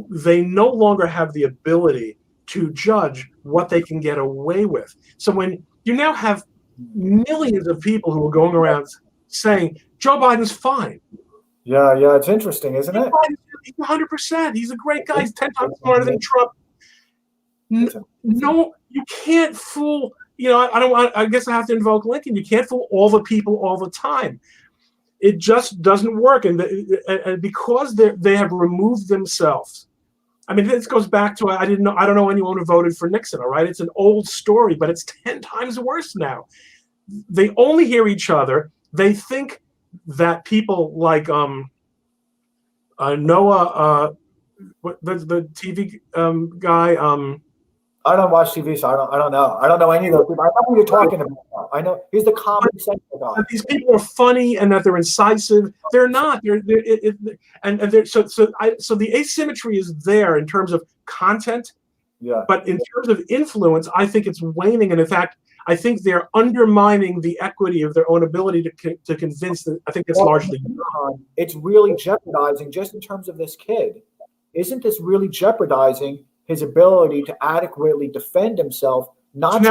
they no longer have the ability to judge what they can get away with. So when you now have millions of people who are going around saying, Joe Biden's fine. Yeah, it's interesting, isn't it? He's 100%. He's a great guy. He's 10 times smarter than Trump. No, you can't fool. I guess I have to invoke Lincoln. You can't fool all the people all the time. It just doesn't work, and because they have removed themselves. I mean, this goes back to I don't know anyone who voted for Nixon. All right, it's an old story, but it's 10 times worse now. They only hear each other. They think that people like Noah, the TV guy. I don't watch TV, so I don't know. I don't know any of those people. I know who you're talking about. I know he's the common sense guy. These people are funny and that they're incisive. They're not. So the asymmetry is there in terms of content. Yeah. But in terms of influence, I think it's waning, and in fact, I think they're undermining the equity of their own ability to convince them. I think it's largely. It's really jeopardizing, just in terms of this kid. Isn't this really jeopardizing his ability to adequately defend himself? I'm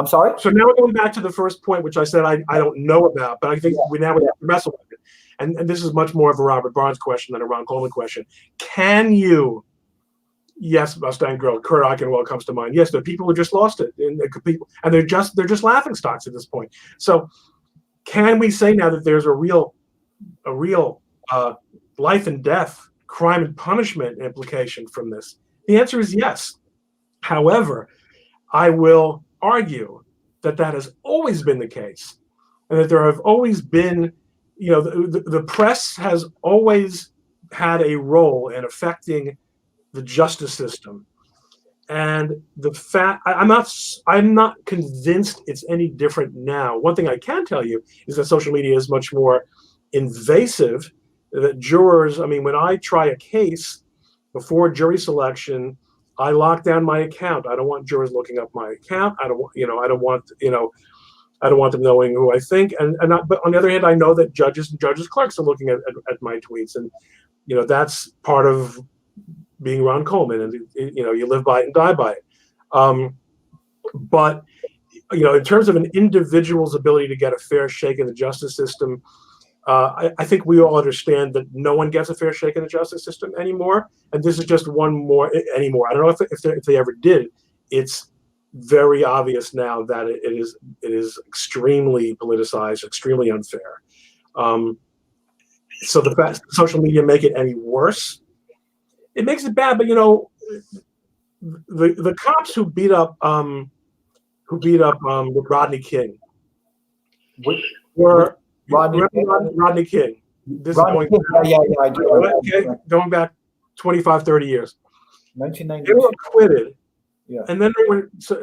sorry? So now we're going back to the first point, which I said I don't know about, but I think we have to wrestle with it. And this is much more of a Robert Barnes question than a Ron Coleman question. Can you? Yes, Mustang Girl, Kurt Eichenwald comes to mind. Yes, there are people who just lost it, and they're just laughing stocks at this point. So, can we say now that there's a real life and death, crime and punishment implication from this? The answer is yes. However, I will argue that has always been the case, and that there have always been, the press has always had a role in affecting the justice system, and the fact I'm not convinced it's any different now. One thing I can tell you is that social media is much more invasive. That jurors, when I try a case before jury selection, I lock down my account. I don't want jurors looking up my account. I don't want I don't want them knowing who I think. But on the other hand, I know that judges and judges' clerks are looking at my tweets, and that's part of being Ron Coleman, and you live by it and die by it. But in terms of an individual's ability to get a fair shake in the justice system, I think we all understand that no one gets a fair shake in the justice system anymore, and this is just one more anymore. I don't know if they ever did. It's very obvious now that it is extremely politicized, extremely unfair. So the fact social media make it any worse, it makes it bad. But the cops who beat up Rodney King were Rodney King. This Rodney is going King. Yeah, I do. Okay, going back 25, 30 years. 1990. They were acquitted. Yeah. And then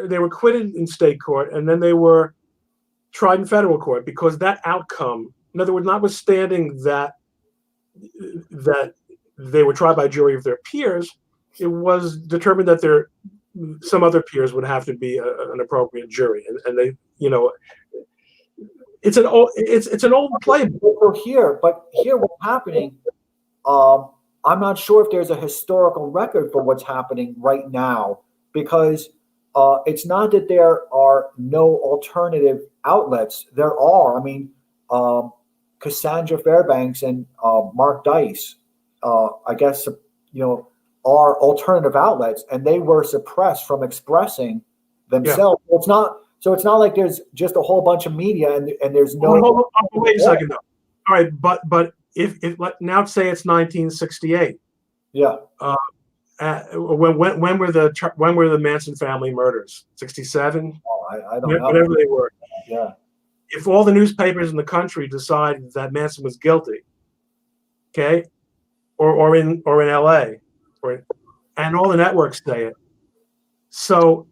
they were acquitted in state court, and then they were tried in federal court because that outcome, in other words, notwithstanding that they were tried by a jury of their peers, it was determined that some other peers would have to be an appropriate jury, and they, it's an old play. But here what's happening, I'm not sure if there's a historical record for what's happening right now, because it's not that there are no alternative outlets. There are. I mean, Cassandra Fairbanks and Mark Dice, I guess, are alternative outlets, and they were suppressed from expressing themselves. Yeah. It's not like there's just a whole bunch of media and there's no. Wait a second though. All right, but if now say it's 1968. Yeah. When were the Manson family murders? 67? Oh, I don't know. Whatever they were. Yeah. If all the newspapers in the country decide that Manson was guilty, okay, or in LA, and all the networks say it, so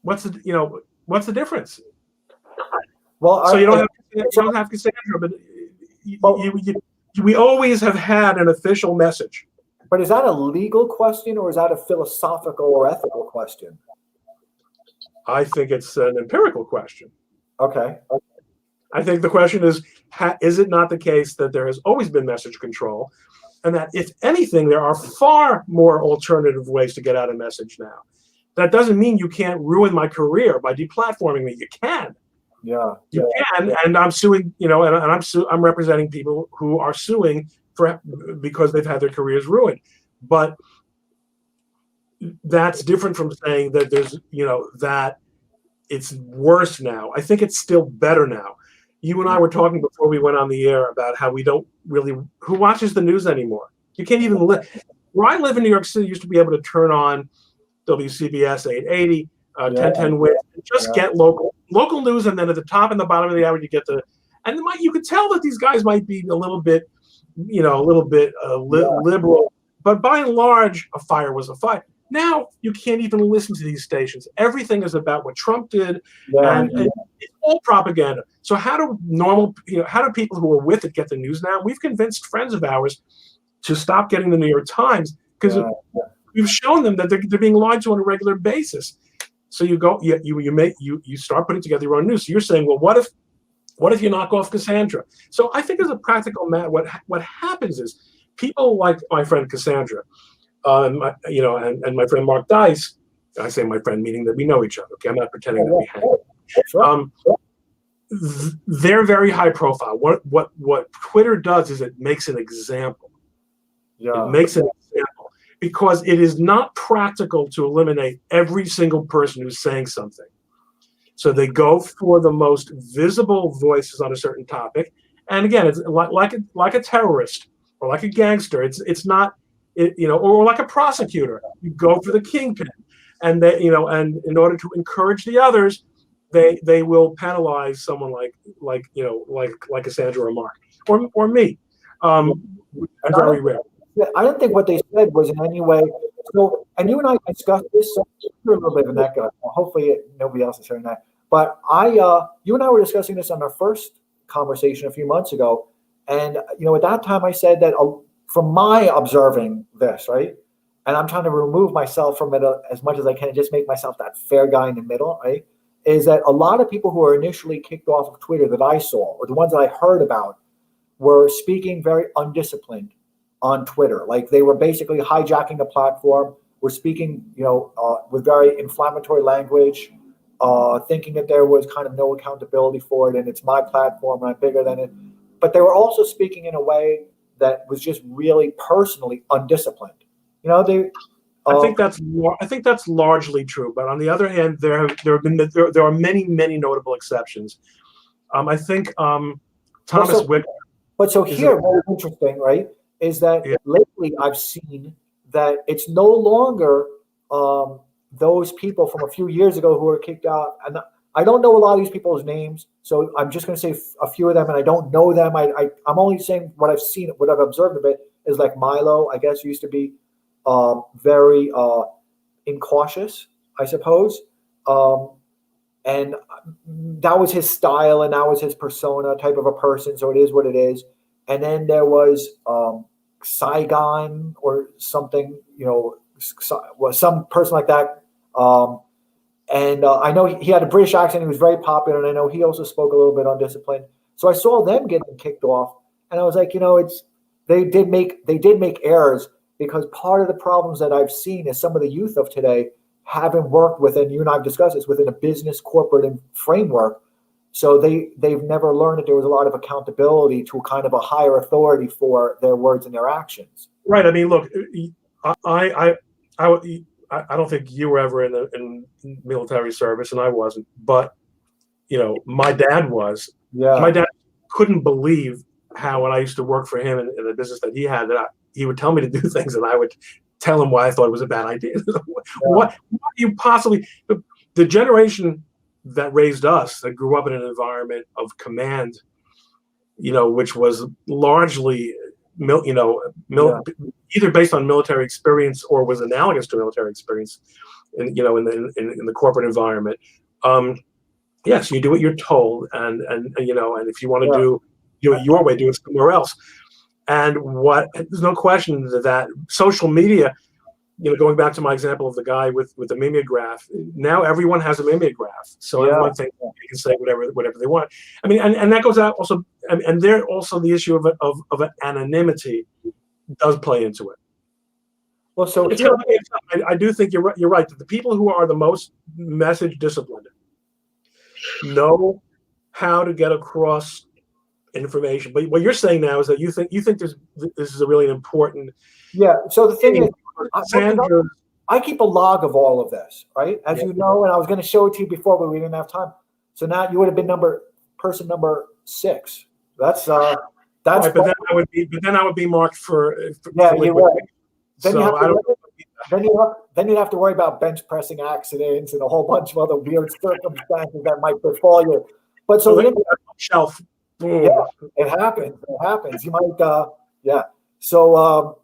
what's the difference? Well, so you don't have Cassandra, but we always have had an official message. But is that a legal question, or is that a philosophical or ethical question? I think it's an empirical question. Okay. I think the question is it not the case that there has always been message control, and that, if anything, there are far more alternative ways to get out a message now? That doesn't mean you can't ruin my career by deplatforming me. You can. Yeah. You can, and I'm suing, and I'm representing people who are suing because they've had their careers ruined. But that's different from saying that there's, that it's worse now. I think it's still better now. You and I were talking before we went on the air about how we don't really, who watches the news anymore? You can't even live. Where I live in New York City, you used to be able to turn on WCBS 880, 1010 WIT, just get local news, and then at the top and the bottom of the hour you get you could tell that these guys might be a little bit liberal, but by and large, a fire was a fire. Now you can't even listen to these stations. Everything is about what Trump did, and it's all propaganda. So how do people who are with it get the news now? We've convinced friends of ours to stop getting the New York Times because we've shown them that they're being lied to on a regular basis. So you start putting together your own news. So you're saying, well, what if you knock off Cassandra? So I think as a practical matter, what happens is people like my friend Cassandra, and my friend Mark Dice. I say my friend, meaning that we know each other. Okay, I'm not pretending that we hang. They're very high profile. What Twitter does is it makes an example. Yeah. It makes an example because it is not practical to eliminate every single person who's saying something. So they go for the most visible voices on a certain topic. And again, it's like a terrorist or like a gangster. It's not, or like a prosecutor. You go for the kingpin, and and in order to encourage the others, they will penalize someone like Cassandra or Mark or me. Very rare. I don't think what they said was in any way. So, and you and I discussed this. So you're a little bit of an echo. Hopefully, nobody else is hearing that. But you and I were discussing this on our first conversation a few months ago, and at that time I said that from my observing this, right, and I'm trying to remove myself from it as much as I can, and just make myself that fair guy in the middle, right. is that a lot of people who were initially kicked off of Twitter that I saw, or the ones that I heard about, were speaking very undisciplined on Twitter. Like they were basically hijacking the platform, were speaking, with very inflammatory language, thinking that there was kind of no accountability for it, and it's my platform and I'm bigger than it. But they were also speaking in a way that was just really personally undisciplined. I think that's largely true. But on the other hand, there are many notable exceptions. I think Thomas Wick. But so here, what's interesting, right, is that lately I've seen that it's no longer those people from a few years ago who were kicked out. And I don't know a lot of these people's names, so I'm just going to say a few of them, and I don't know them. I'm only saying what I've seen, what I've observed of it is like Milo, I guess, used to be very incautious, I suppose. And that was his style and that was his persona type of a person. So it is what it is. And then there was Saigon or something, some person like that. And I know he had a British accent. He was very popular. And I know he also spoke a little bit undisciplined. So I saw them getting kicked off. And I was like, they did make errors, because part of the problems that I've seen is some of the youth of today haven't worked within, you and I've discussed this, within a business corporate framework. So they've never learned that there was a lot of accountability to kind of a higher authority for their words and their actions. Right. I mean, look, I don't think you were ever in military service, and I wasn't. But my dad was. Yeah. My dad couldn't believe how, when I used to work for him in the business that he had, he would tell me to do things, and I would tell him why I thought it was a bad idea. What you possibly, the generation that raised us, that grew up in an environment of command, which was largely, either based on military experience or was analogous to military experience, in the corporate environment. Yes, you do what you're told, and if you want to do it your way, do it somewhere else. And there's no question that social media, going back to my example of the guy with the mimeograph, now everyone has a mimeograph. So everyone thinks they can say whatever they want. I mean, and that goes out also, and there also the issue of anonymity does play into it. Well, so I do think you're right that the people who are the most message disciplined know how to get across information. But what you're saying now is that you think this is a really important. Yeah. So the thing is, I keep a log of all of this, right? As you know, and I was going to show it to you before, but we didn't have time. So now you would have been person number 6. That's right, but then I would be marked for you would. Then Then you'd have to worry about bench pressing accidents and a whole bunch of other weird circumstances that might befall you. But so shelf. Boom. Yeah, it happens. You might, So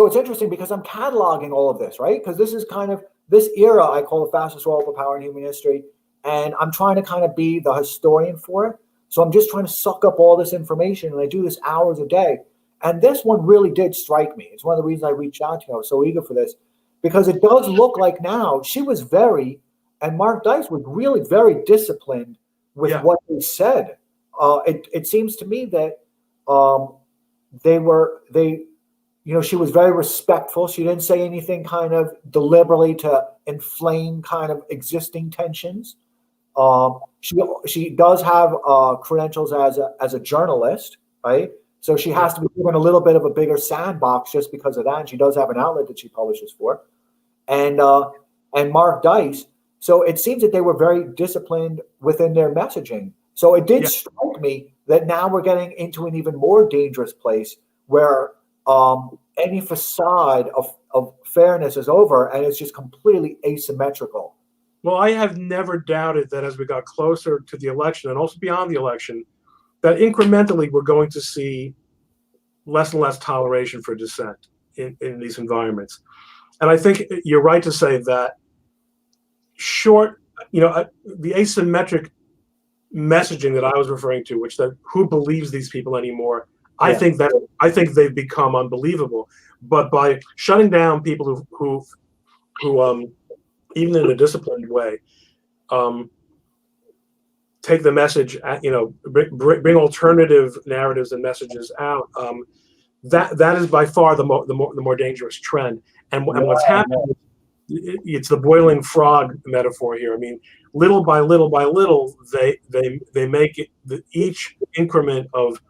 it's interesting because I'm cataloging all of this, right? Because this is kind of this era I call the fastest roll up of power in human history, and I'm trying to kind of be the historian for it. So I'm just trying to suck up all this information, and I do this hours a day. And this one really did strike me. It's one of the reasons I reached out to you. I was so eager for this, because it does look like now she was and Mark Dice was really very disciplined with what they said. It seems to me that she was very respectful. She didn't say anything kind of deliberately to inflame kind of existing tensions. She does have credentials as a journalist, right? So she has to be given a little bit of a bigger sandbox just because of that. And she does have an outlet that she publishes for, and Mark Dice. So it seems that they were very disciplined within their messaging. So it did strike me that now we're getting into an even more dangerous place where any facade of fairness is over and it's just completely asymmetrical. Well, I have never doubted that as we got closer to the election and also beyond the election, that incrementally we're going to see less and less toleration for dissent in these environments. And I think you're right to say that the asymmetric messaging that I was referring to, which that who believes these people anymore, I think they've become unbelievable. But by shutting down people who even in a disciplined way, take the message, bring alternative narratives and messages out. That is by far the more dangerous trend. And what's happening, it's the boiling frog metaphor here. I mean, little by little by little, they make it, each increment of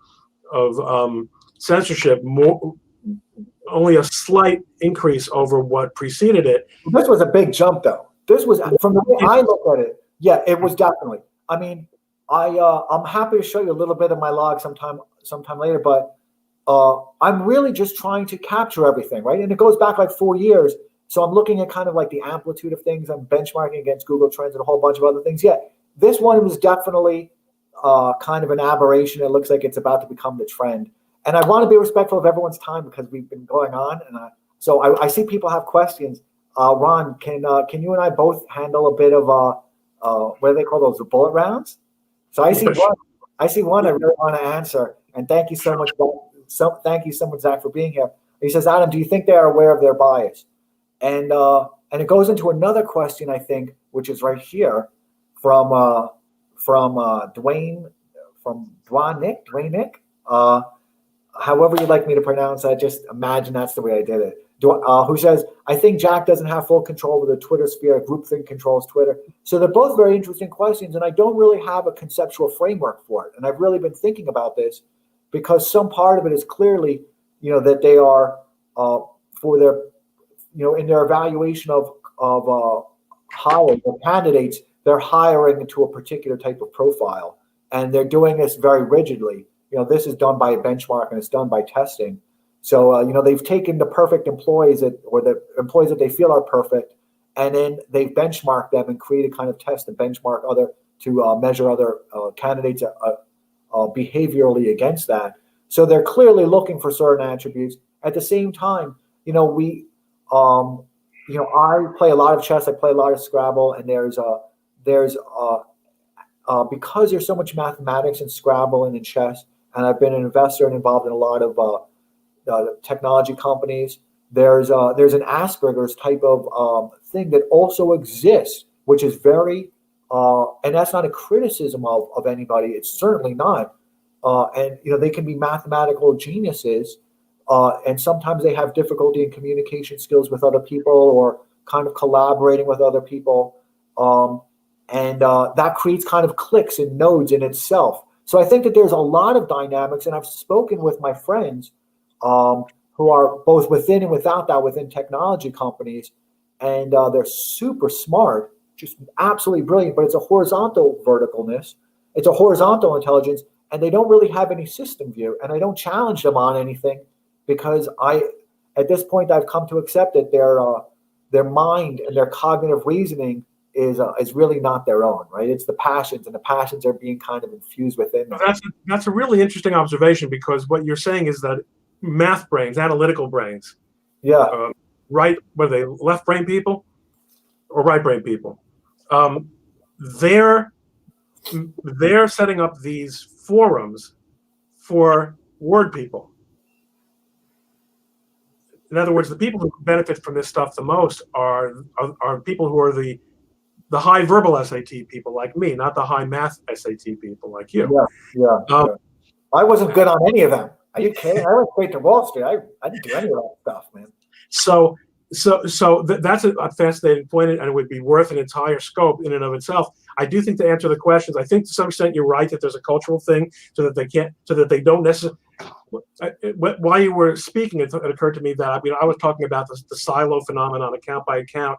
censorship only a slight increase over what preceded it. This was a big jump, though. This was, from the way I look at it, yeah, it was definitely. I mean, I'm happy to show you a little bit of my log sometime later, but I'm really just trying to capture everything, right? And it goes back like 4 years. So I'm looking at kind of like the amplitude of things. I'm benchmarking against Google Trends and a whole bunch of other things. Yeah, this one was definitely kind of an aberration. It looks like it's about to become the trend. And I want to be respectful of everyone's time because we've been going on. And so I see people have questions. Ron, can you and I both handle a bit of what do they call those, the bullet rounds? So I see one I really want to answer. And thank you so much. Thank you so much, Zach, for being here. He says, Adam, do you think they are aware of their bias? And it goes into another question, I think, which is right here from Dwayne Nick. However you'd like me to pronounce that, just imagine that's the way I did it. Who says, I think Jack doesn't have full control over the Twitter sphere. Groupthink controls Twitter. So they're both very interesting questions, and I don't really have a conceptual framework for it. And I've really been thinking about this because some part of it is clearly, that they are for their, in their evaluation of hiring the candidates, they're hiring into a particular type of profile, and they're doing this very rigidly. This is done by a benchmark and it's done by testing. So, they've taken the perfect employees or the employees that they feel are perfect, and then they've benchmarked them and created kind of test and benchmark to measure other candidates behaviorally against that. So they're clearly looking for certain attributes. At the same time, I play a lot of chess, I play a lot of Scrabble, and because there's so much mathematics in Scrabble and in chess, and I've been an investor and involved in a lot of technology companies, there's an Asperger's type of thing that also exists, which is very, and that's not a criticism of anybody. It's certainly not. And they can be mathematical geniuses, and sometimes they have difficulty in communication skills with other people or kind of collaborating with other people. And that creates kind of cliques and nodes in itself. So I think that there's a lot of dynamics, and I've spoken with my friends who are both within and within technology companies, and they're super smart, just absolutely brilliant, but it's a horizontal verticalness. It's a horizontal intelligence, and they don't really have any system view, and I don't challenge them on anything because at this point, I've come to accept that their mind and their cognitive reasoning is really not their own, right? It's the passions, and the passions are being kind of infused within them. That's a really interesting observation, because what you're saying is that math brains, analytical brains, what are they, left brain people or right brain people? They're setting up these forums for word people. In other words, the people who benefit from this stuff the most are people who are the high verbal SAT people like me, not the high math SAT people like you. Yeah. I wasn't good on any of them. Are you kidding? I went straight to Wall Street. I didn't do any of that stuff, man. So that's a fascinating point, and it would be worth an entire scope in and of itself. I do think, to answer the questions, I think to some extent you're right that there's a cultural thing, so that they don't necessarily. While you were speaking, it occurred to me that I was talking about the silo phenomenon, account by account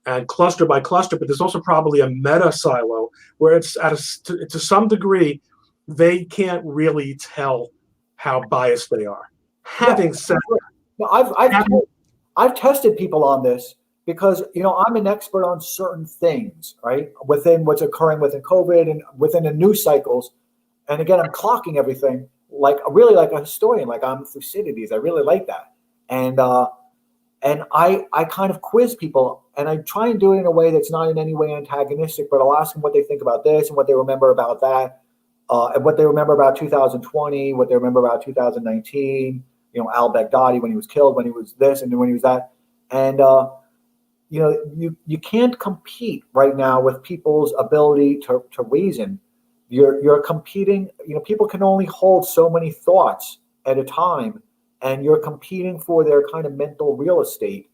and cluster by cluster, but there's also probably a meta silo where it's to some degree they can't really tell how biased they are. Having said that, I've tested people on this because I'm an expert on certain things, right? Within what's occurring within COVID and within the news cycles, and again, I'm clocking everything like a historian. Like I'm Thucydides. I really like that, and I kind of quiz people, and I try and do it in a way that's not in any way antagonistic, but I'll ask them what they think about this and what they remember about that. And what they remember about 2020, what they remember about 2019, Al Baghdadi when he was killed, when he was this, and when he was that. And, you can't compete right now with people's ability to reason. You're competing. People can only hold so many thoughts at a time, and you're competing for their kind of mental real estate.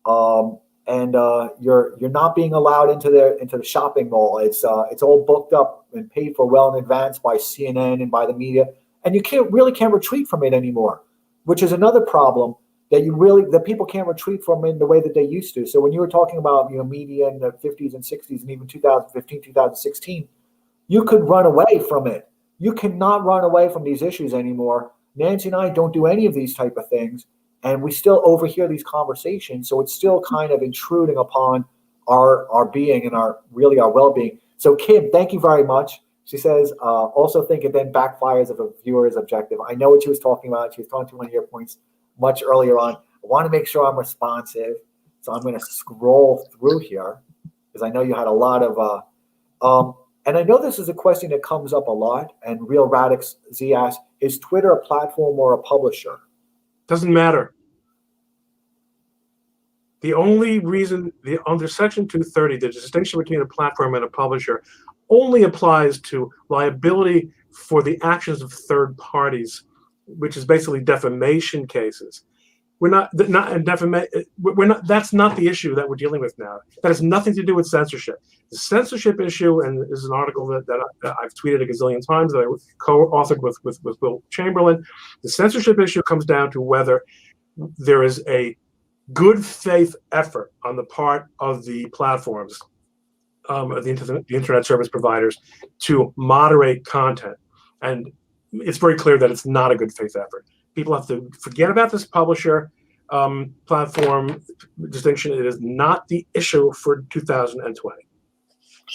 And you're not being allowed into the shopping mall. It's all booked up and paid for well in advance by CNN and by the media, and you can't retreat from it anymore, which is another problem that people can't retreat from in the way that they used to. So when you were talking about media in the 50s and 60s and even 2015, 2016, you could run away from it. You cannot run away from these issues anymore. Nancy and I don't do any of these type of things, and we still overhear these conversations. So it's still kind of intruding upon our being and our well-being. So Kim, thank you very much. She says, also think it then backfires if a viewer is objective. I know what she was talking about. She was talking to one of your points much earlier on. I want to make sure I'm responsive. So I'm going to scroll through here because I know you had a lot of, and I know this is a question that comes up a lot, and Real Radix Z asks, is Twitter a platform or a publisher? Doesn't matter. The only reason under Section 230, the distinction between a platform and a publisher only applies to liability for the actions of third parties, which is basically defamation cases. That's not the issue that we're dealing with now. That has nothing to do with censorship. The censorship issue, and this is an article that I've tweeted a gazillion times that I co-authored with Will Chamberlain. The censorship issue comes down to whether there is a good faith effort on the part of the platforms, the internet service providers, to moderate content. And it's very clear that it's not a good faith effort. People have to forget about this publisher platform distinction. It is not the issue for 2020.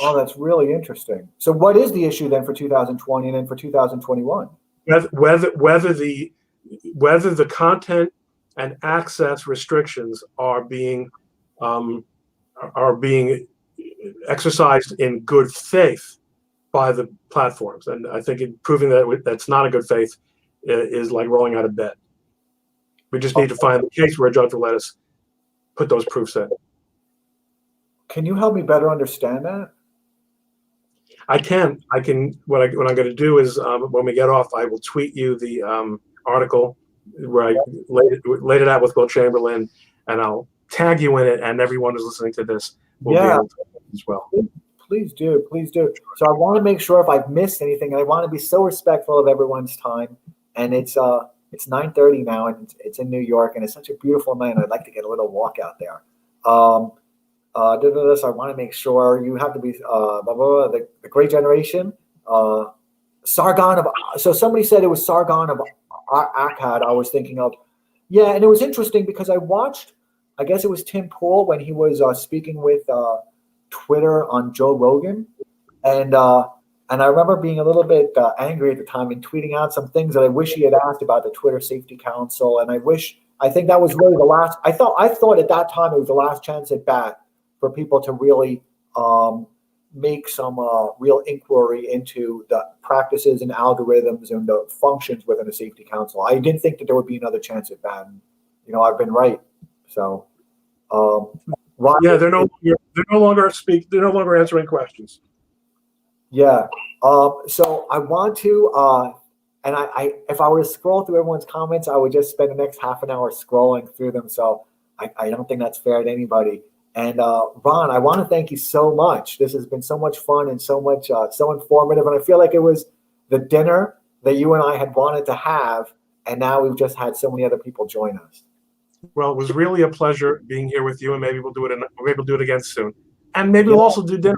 Oh, that's really interesting. So what is the issue then for 2020 and then for 2021? Whether the content and access restrictions are being exercised in good faith by the platforms, and I think proving that that's not a good faith is like rolling out of bed. We just need to find the case where a judge will let us put those proofs in. Can you help me better understand that? I can. What I'm going to do is when we get off, I will tweet you the article where I laid it out with Will Chamberlain, and I'll tag you in it, and everyone who's listening to this will be able to as well. Please do. So I want to make sure if I've missed anything, and I want to be so respectful of everyone's time. And it's 9:30 now, and it's in New York, and it's such a beautiful night. And I'd like to get a little walk out there. So I want to make sure you have to be the Great Generation. Sargon of. So somebody said it was Sargon of Akkad. I was thinking of. Yeah, and it was interesting because I watched. I guess it was Tim Pool when he was speaking with Twitter on Joe Rogan, and I remember being a little bit angry at the time and tweeting out some things that I wish he had asked about the Twitter Safety Council, and I think that was really the last. I thought at that time it was the last chance at bat for people to really make some real inquiry into the practices and algorithms and the functions within a safety council. I didn't think that there would be another chance at bat. And, I've been right. So. Yeah, they're no longer answering questions. Yeah. So I want to, and I if I were to scroll through everyone's comments, I would just spend the next half an hour scrolling through them. So I don't think that's fair to anybody. And Ron, I want to thank you so much. This has been so much fun and so informative. And I feel like it was the dinner that you and I had wanted to have, and now we've just had so many other people join us. Well, it was really a pleasure being here with you, and maybe we'll do it again soon, and maybe we'll also do dinner.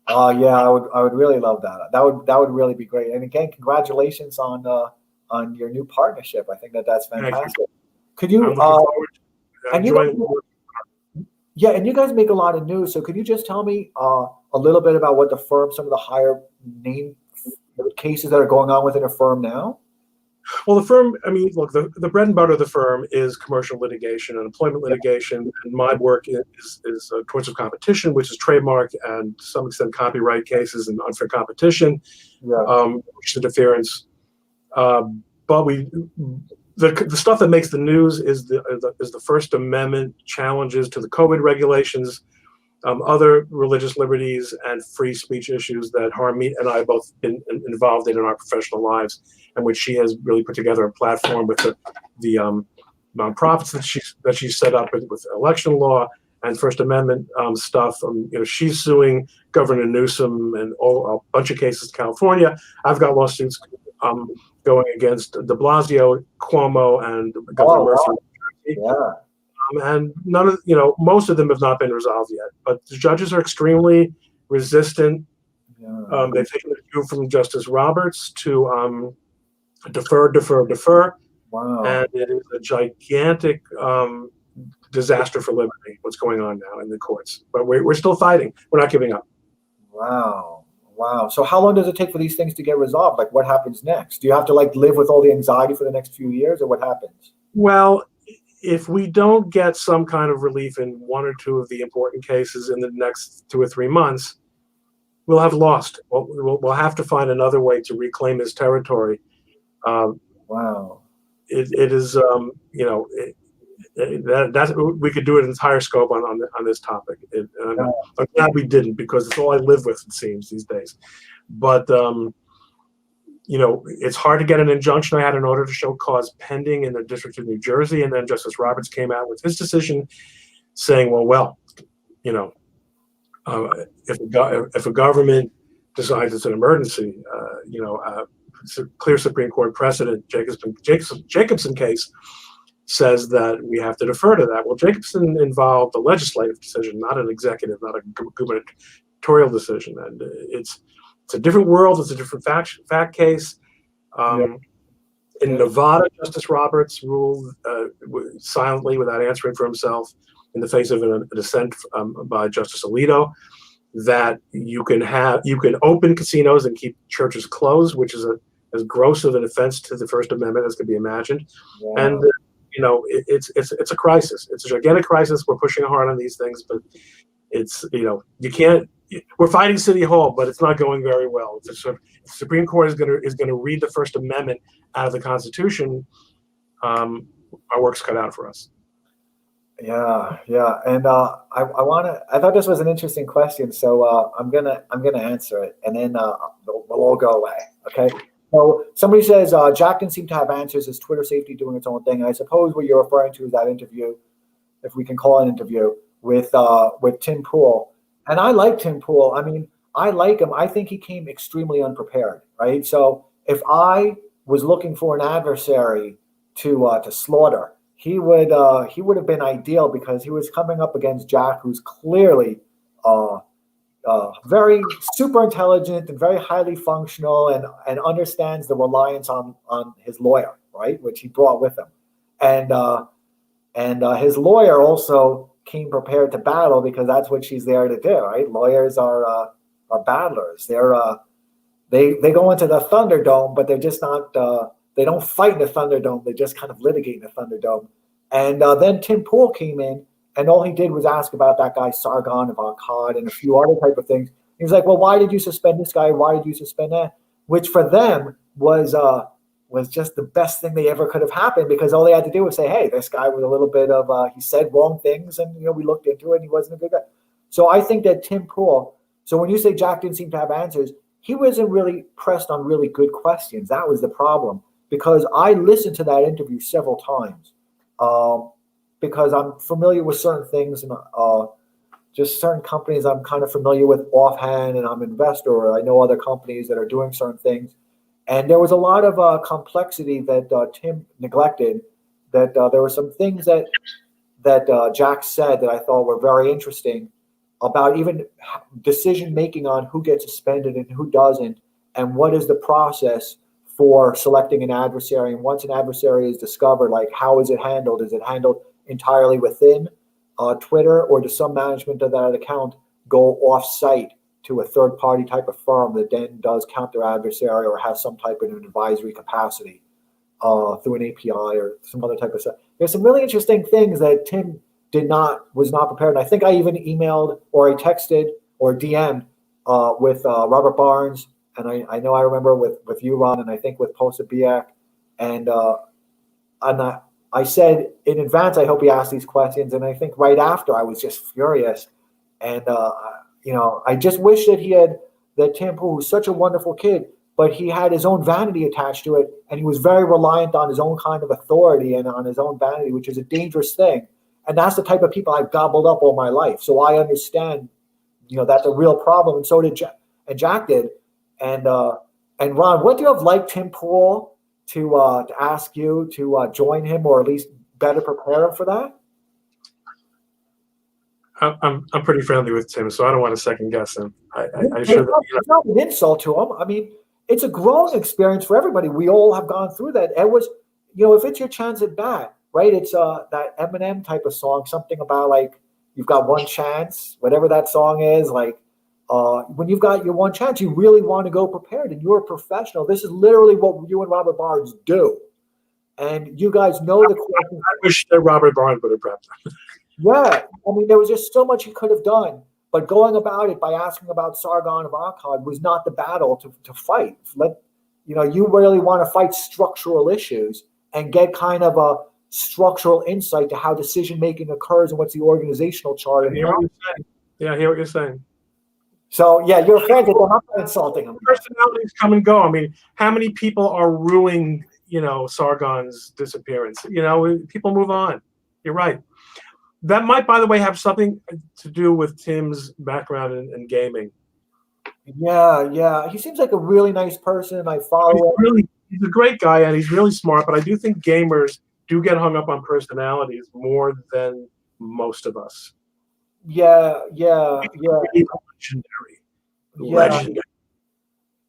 Oh yeah, I would really love that. That would really be great. And again, congratulations on your new partnership. I think that's fantastic. Could you and you guys make a lot of news. So could you just tell me a little bit about what the firm, some of the higher name cases that are going on within a firm now? Well, the firm, look, the bread and butter of the firm is commercial litigation and employment litigation, and my work is torts of competition, which is trademark and to some extent copyright cases and unfair competition, interference. But the stuff that makes the news is the First Amendment challenges to the COVID regulations, other religious liberties and free speech issues that Harmeet and I have both been involved in our professional lives, and which she has really put together a platform with the nonprofits that she set up with election law and First Amendment stuff. She's suing Governor Newsom and a bunch of cases in California. I've got lawsuits going against De Blasio, Cuomo, and Governor Murphy. Wow. Yeah. And none of most of them have not been resolved yet. But the judges are extremely resistant. Yeah. They've taken a view from Justice Roberts to defer. Wow. And it is a gigantic disaster for liberty, what's going on now in the courts. But we're still fighting. We're not giving up. Wow. Wow. So how long does it take for these things to get resolved? Like, what happens next? Do you have to live with all the anxiety for the next few years, or what happens? Well, if we don't get some kind of relief in one or two of the important cases in the next 2 or 3 months, we'll have lost. We'll have to find another way to reclaim this territory. Wow. It is, we could do an entire scope on this topic. I'm glad we didn't, because it's all I live with, it seems, these days. But it's hard to get an injunction. I had an order to show cause pending in the District of New Jersey, and then Justice Roberts came out with his decision saying, if a government decides it's an emergency, it's a clear Supreme Court precedent. Jacobson case says that we have to defer to that. Well, Jacobson involved a legislative decision, not an executive, not a gubernatorial decision, and it's a different world. It's a different fact case. In Nevada, Justice Roberts ruled silently, without answering for himself, in the face of a dissent by Justice Alito, that you can open casinos and keep churches closed, which is as gross of an offense to the First Amendment as can be imagined. Yeah. And it's a crisis. It's a gigantic crisis. We're pushing hard on these things, but it's you can't. We're fighting City Hall, but it's not going very well. If the Supreme Court is going to read the First Amendment out of the Constitution, our work's cut out for us. Yeah, and I thought this was an interesting question, so I'm gonna answer it, and then we'll all go away. Okay. So somebody says Jack didn't seem to have answers. Is Twitter safety doing its own thing? And I suppose what you're referring to is that interview, if we can call it an interview, with Tim Pool. And I like Tim Pool. I mean, I like him. I think he came extremely unprepared, right? So if I was looking for an adversary to slaughter, he would have been ideal, because he was coming up against Jack, who's clearly very super intelligent and very highly functional, and understands the reliance on his lawyer, right, which he brought with him, and his lawyer also came prepared to battle, because that's what she's there to do, right? Lawyers are battlers. They go into the Thunderdome, but they're just not. They don't fight in the Thunderdome. They just kind of litigate in the Thunderdome. And then Tim Pool came in, and all he did was ask about that guy Sargon of Akkad and a few other type of things. He was like, "Well, why did you suspend this guy? Why did you suspend that?" Which for them was just the best thing they ever could have happened, because all they had to do was say, "Hey, this guy was a little bit of he said wrong things, and we looked into it, and he wasn't a good guy." So I think that Tim Pool. So when you say Jack didn't seem to have answers, he wasn't really pressed on really good questions. That was the problem, because I listened to that interview several times, because I'm familiar with certain things, and just certain companies I'm kind of familiar with offhand, and I'm an investor, or I know other companies that are doing certain things. And there was a lot of complexity that Tim neglected. That there were some things that Jack said that I thought were very interesting, about even decision making on who gets suspended and who doesn't, and what is the process for selecting an adversary. And once an adversary is discovered, like, how is it handled? Is it handled entirely within Twitter, or does some management of that account go off-site to a third-party type of firm that then does counter adversary, or has some type of an advisory capacity through an API or some other type of stuff? There's some really interesting things that Tim was not prepared. And I think I even emailed, or I texted, or DM'd with Robert Barnes, and I know I remember with you, Ron, and I think with Posa Biak, and I said in advance, I hope he asked these questions. And I think right after, I was just furious. And, I just wish that Tim Pool was such a wonderful kid, but he had his own vanity attached to it. And he was very reliant on his own kind of authority and on his own vanity, which is a dangerous thing. And that's the type of people I've gobbled up all my life. So I understand, that's a real problem. And so did Jack did. And Ron, what do you have like Tim Pool to ask you to join him, or at least better prepare him for that? I'm pretty friendly with Tim, so I don't want to second guess him. It's not an insult to him. I mean, it's a growing experience for everybody. We all have gone through that. It was, if it's your chance at bat, right? It's that Eminem type of song, something about like you've got one chance, whatever that song is. Like when you've got your one chance, you really want to go prepared, and you're a professional. This is literally what you and Robert Barnes do, and you guys know the question. I wish that Robert Barnes would have prepped him. Yeah, I mean, there was just so much he could have done, but going about it by asking about Sargon of Akkad was not the battle to fight. You really want to fight structural issues and get kind of a structural insight to how decision making occurs and what's the organizational chart. I hear what you're saying. So yeah, you're friends with him. I'm not insulting him. Personalities come and go. I mean, how many people are ruining, Sargon's disappearance? People move on. You're right. That might, by the way, have something to do with Tim's background in gaming. Yeah. He seems like a really nice person. I follow him. He's a great guy, and he's really smart, but I do think gamers do get hung up on personalities more than most of us. Yeah. Legendary.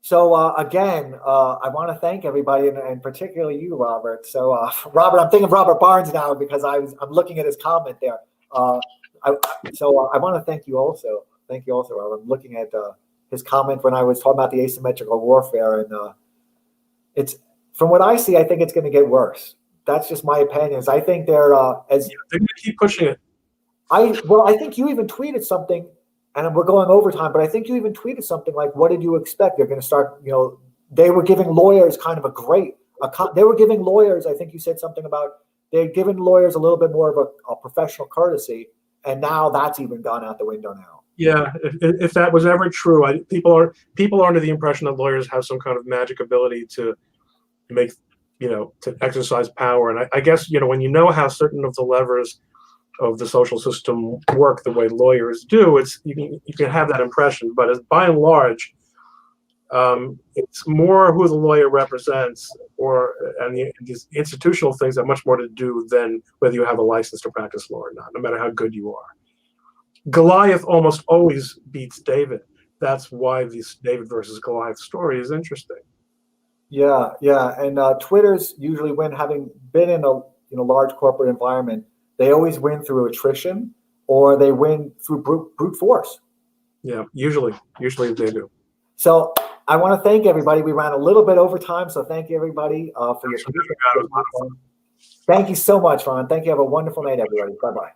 So again, I want to thank everybody, and particularly you, Robert. So Robert, I'm thinking of Robert Barnes now because I'm looking at his comment there. I want to thank you also. Thank you also, Robert. I'm looking at his comment when I was talking about the asymmetrical warfare, and it's from what I see, I think it's going to get worse. That's just my opinions. I think they're going to keep pushing it. I think you even tweeted something. And we're going overtime, but I think you even tweeted something like, what did you expect? They're going to start, they were giving lawyers kind of they were giving lawyers, I think you said something about, they're giving lawyers a little bit more of a professional courtesy. And now that's even gone out the window now. Yeah, if that was ever true, people are under the impression that lawyers have some kind of magic ability to make, to exercise power. And I guess, when you know how certain of the levers of the social system work the way lawyers do, you can have that impression, but by and large, it's more who the lawyer represents, and these institutional things have much more to do than whether you have a license to practice law or not, no matter how good you are. Goliath almost always beats David. That's why this David versus Goliath story is interesting. Yeah, and Twitter's usually win, having been in a large corporate environment. They always win through attrition, or they win through brute force. Yeah, usually they do. So I want to thank everybody. We ran a little bit over time, so thank you, everybody, for your time. Thank you so much, Ron. Thank you. Have a wonderful night, everybody. Bye-bye.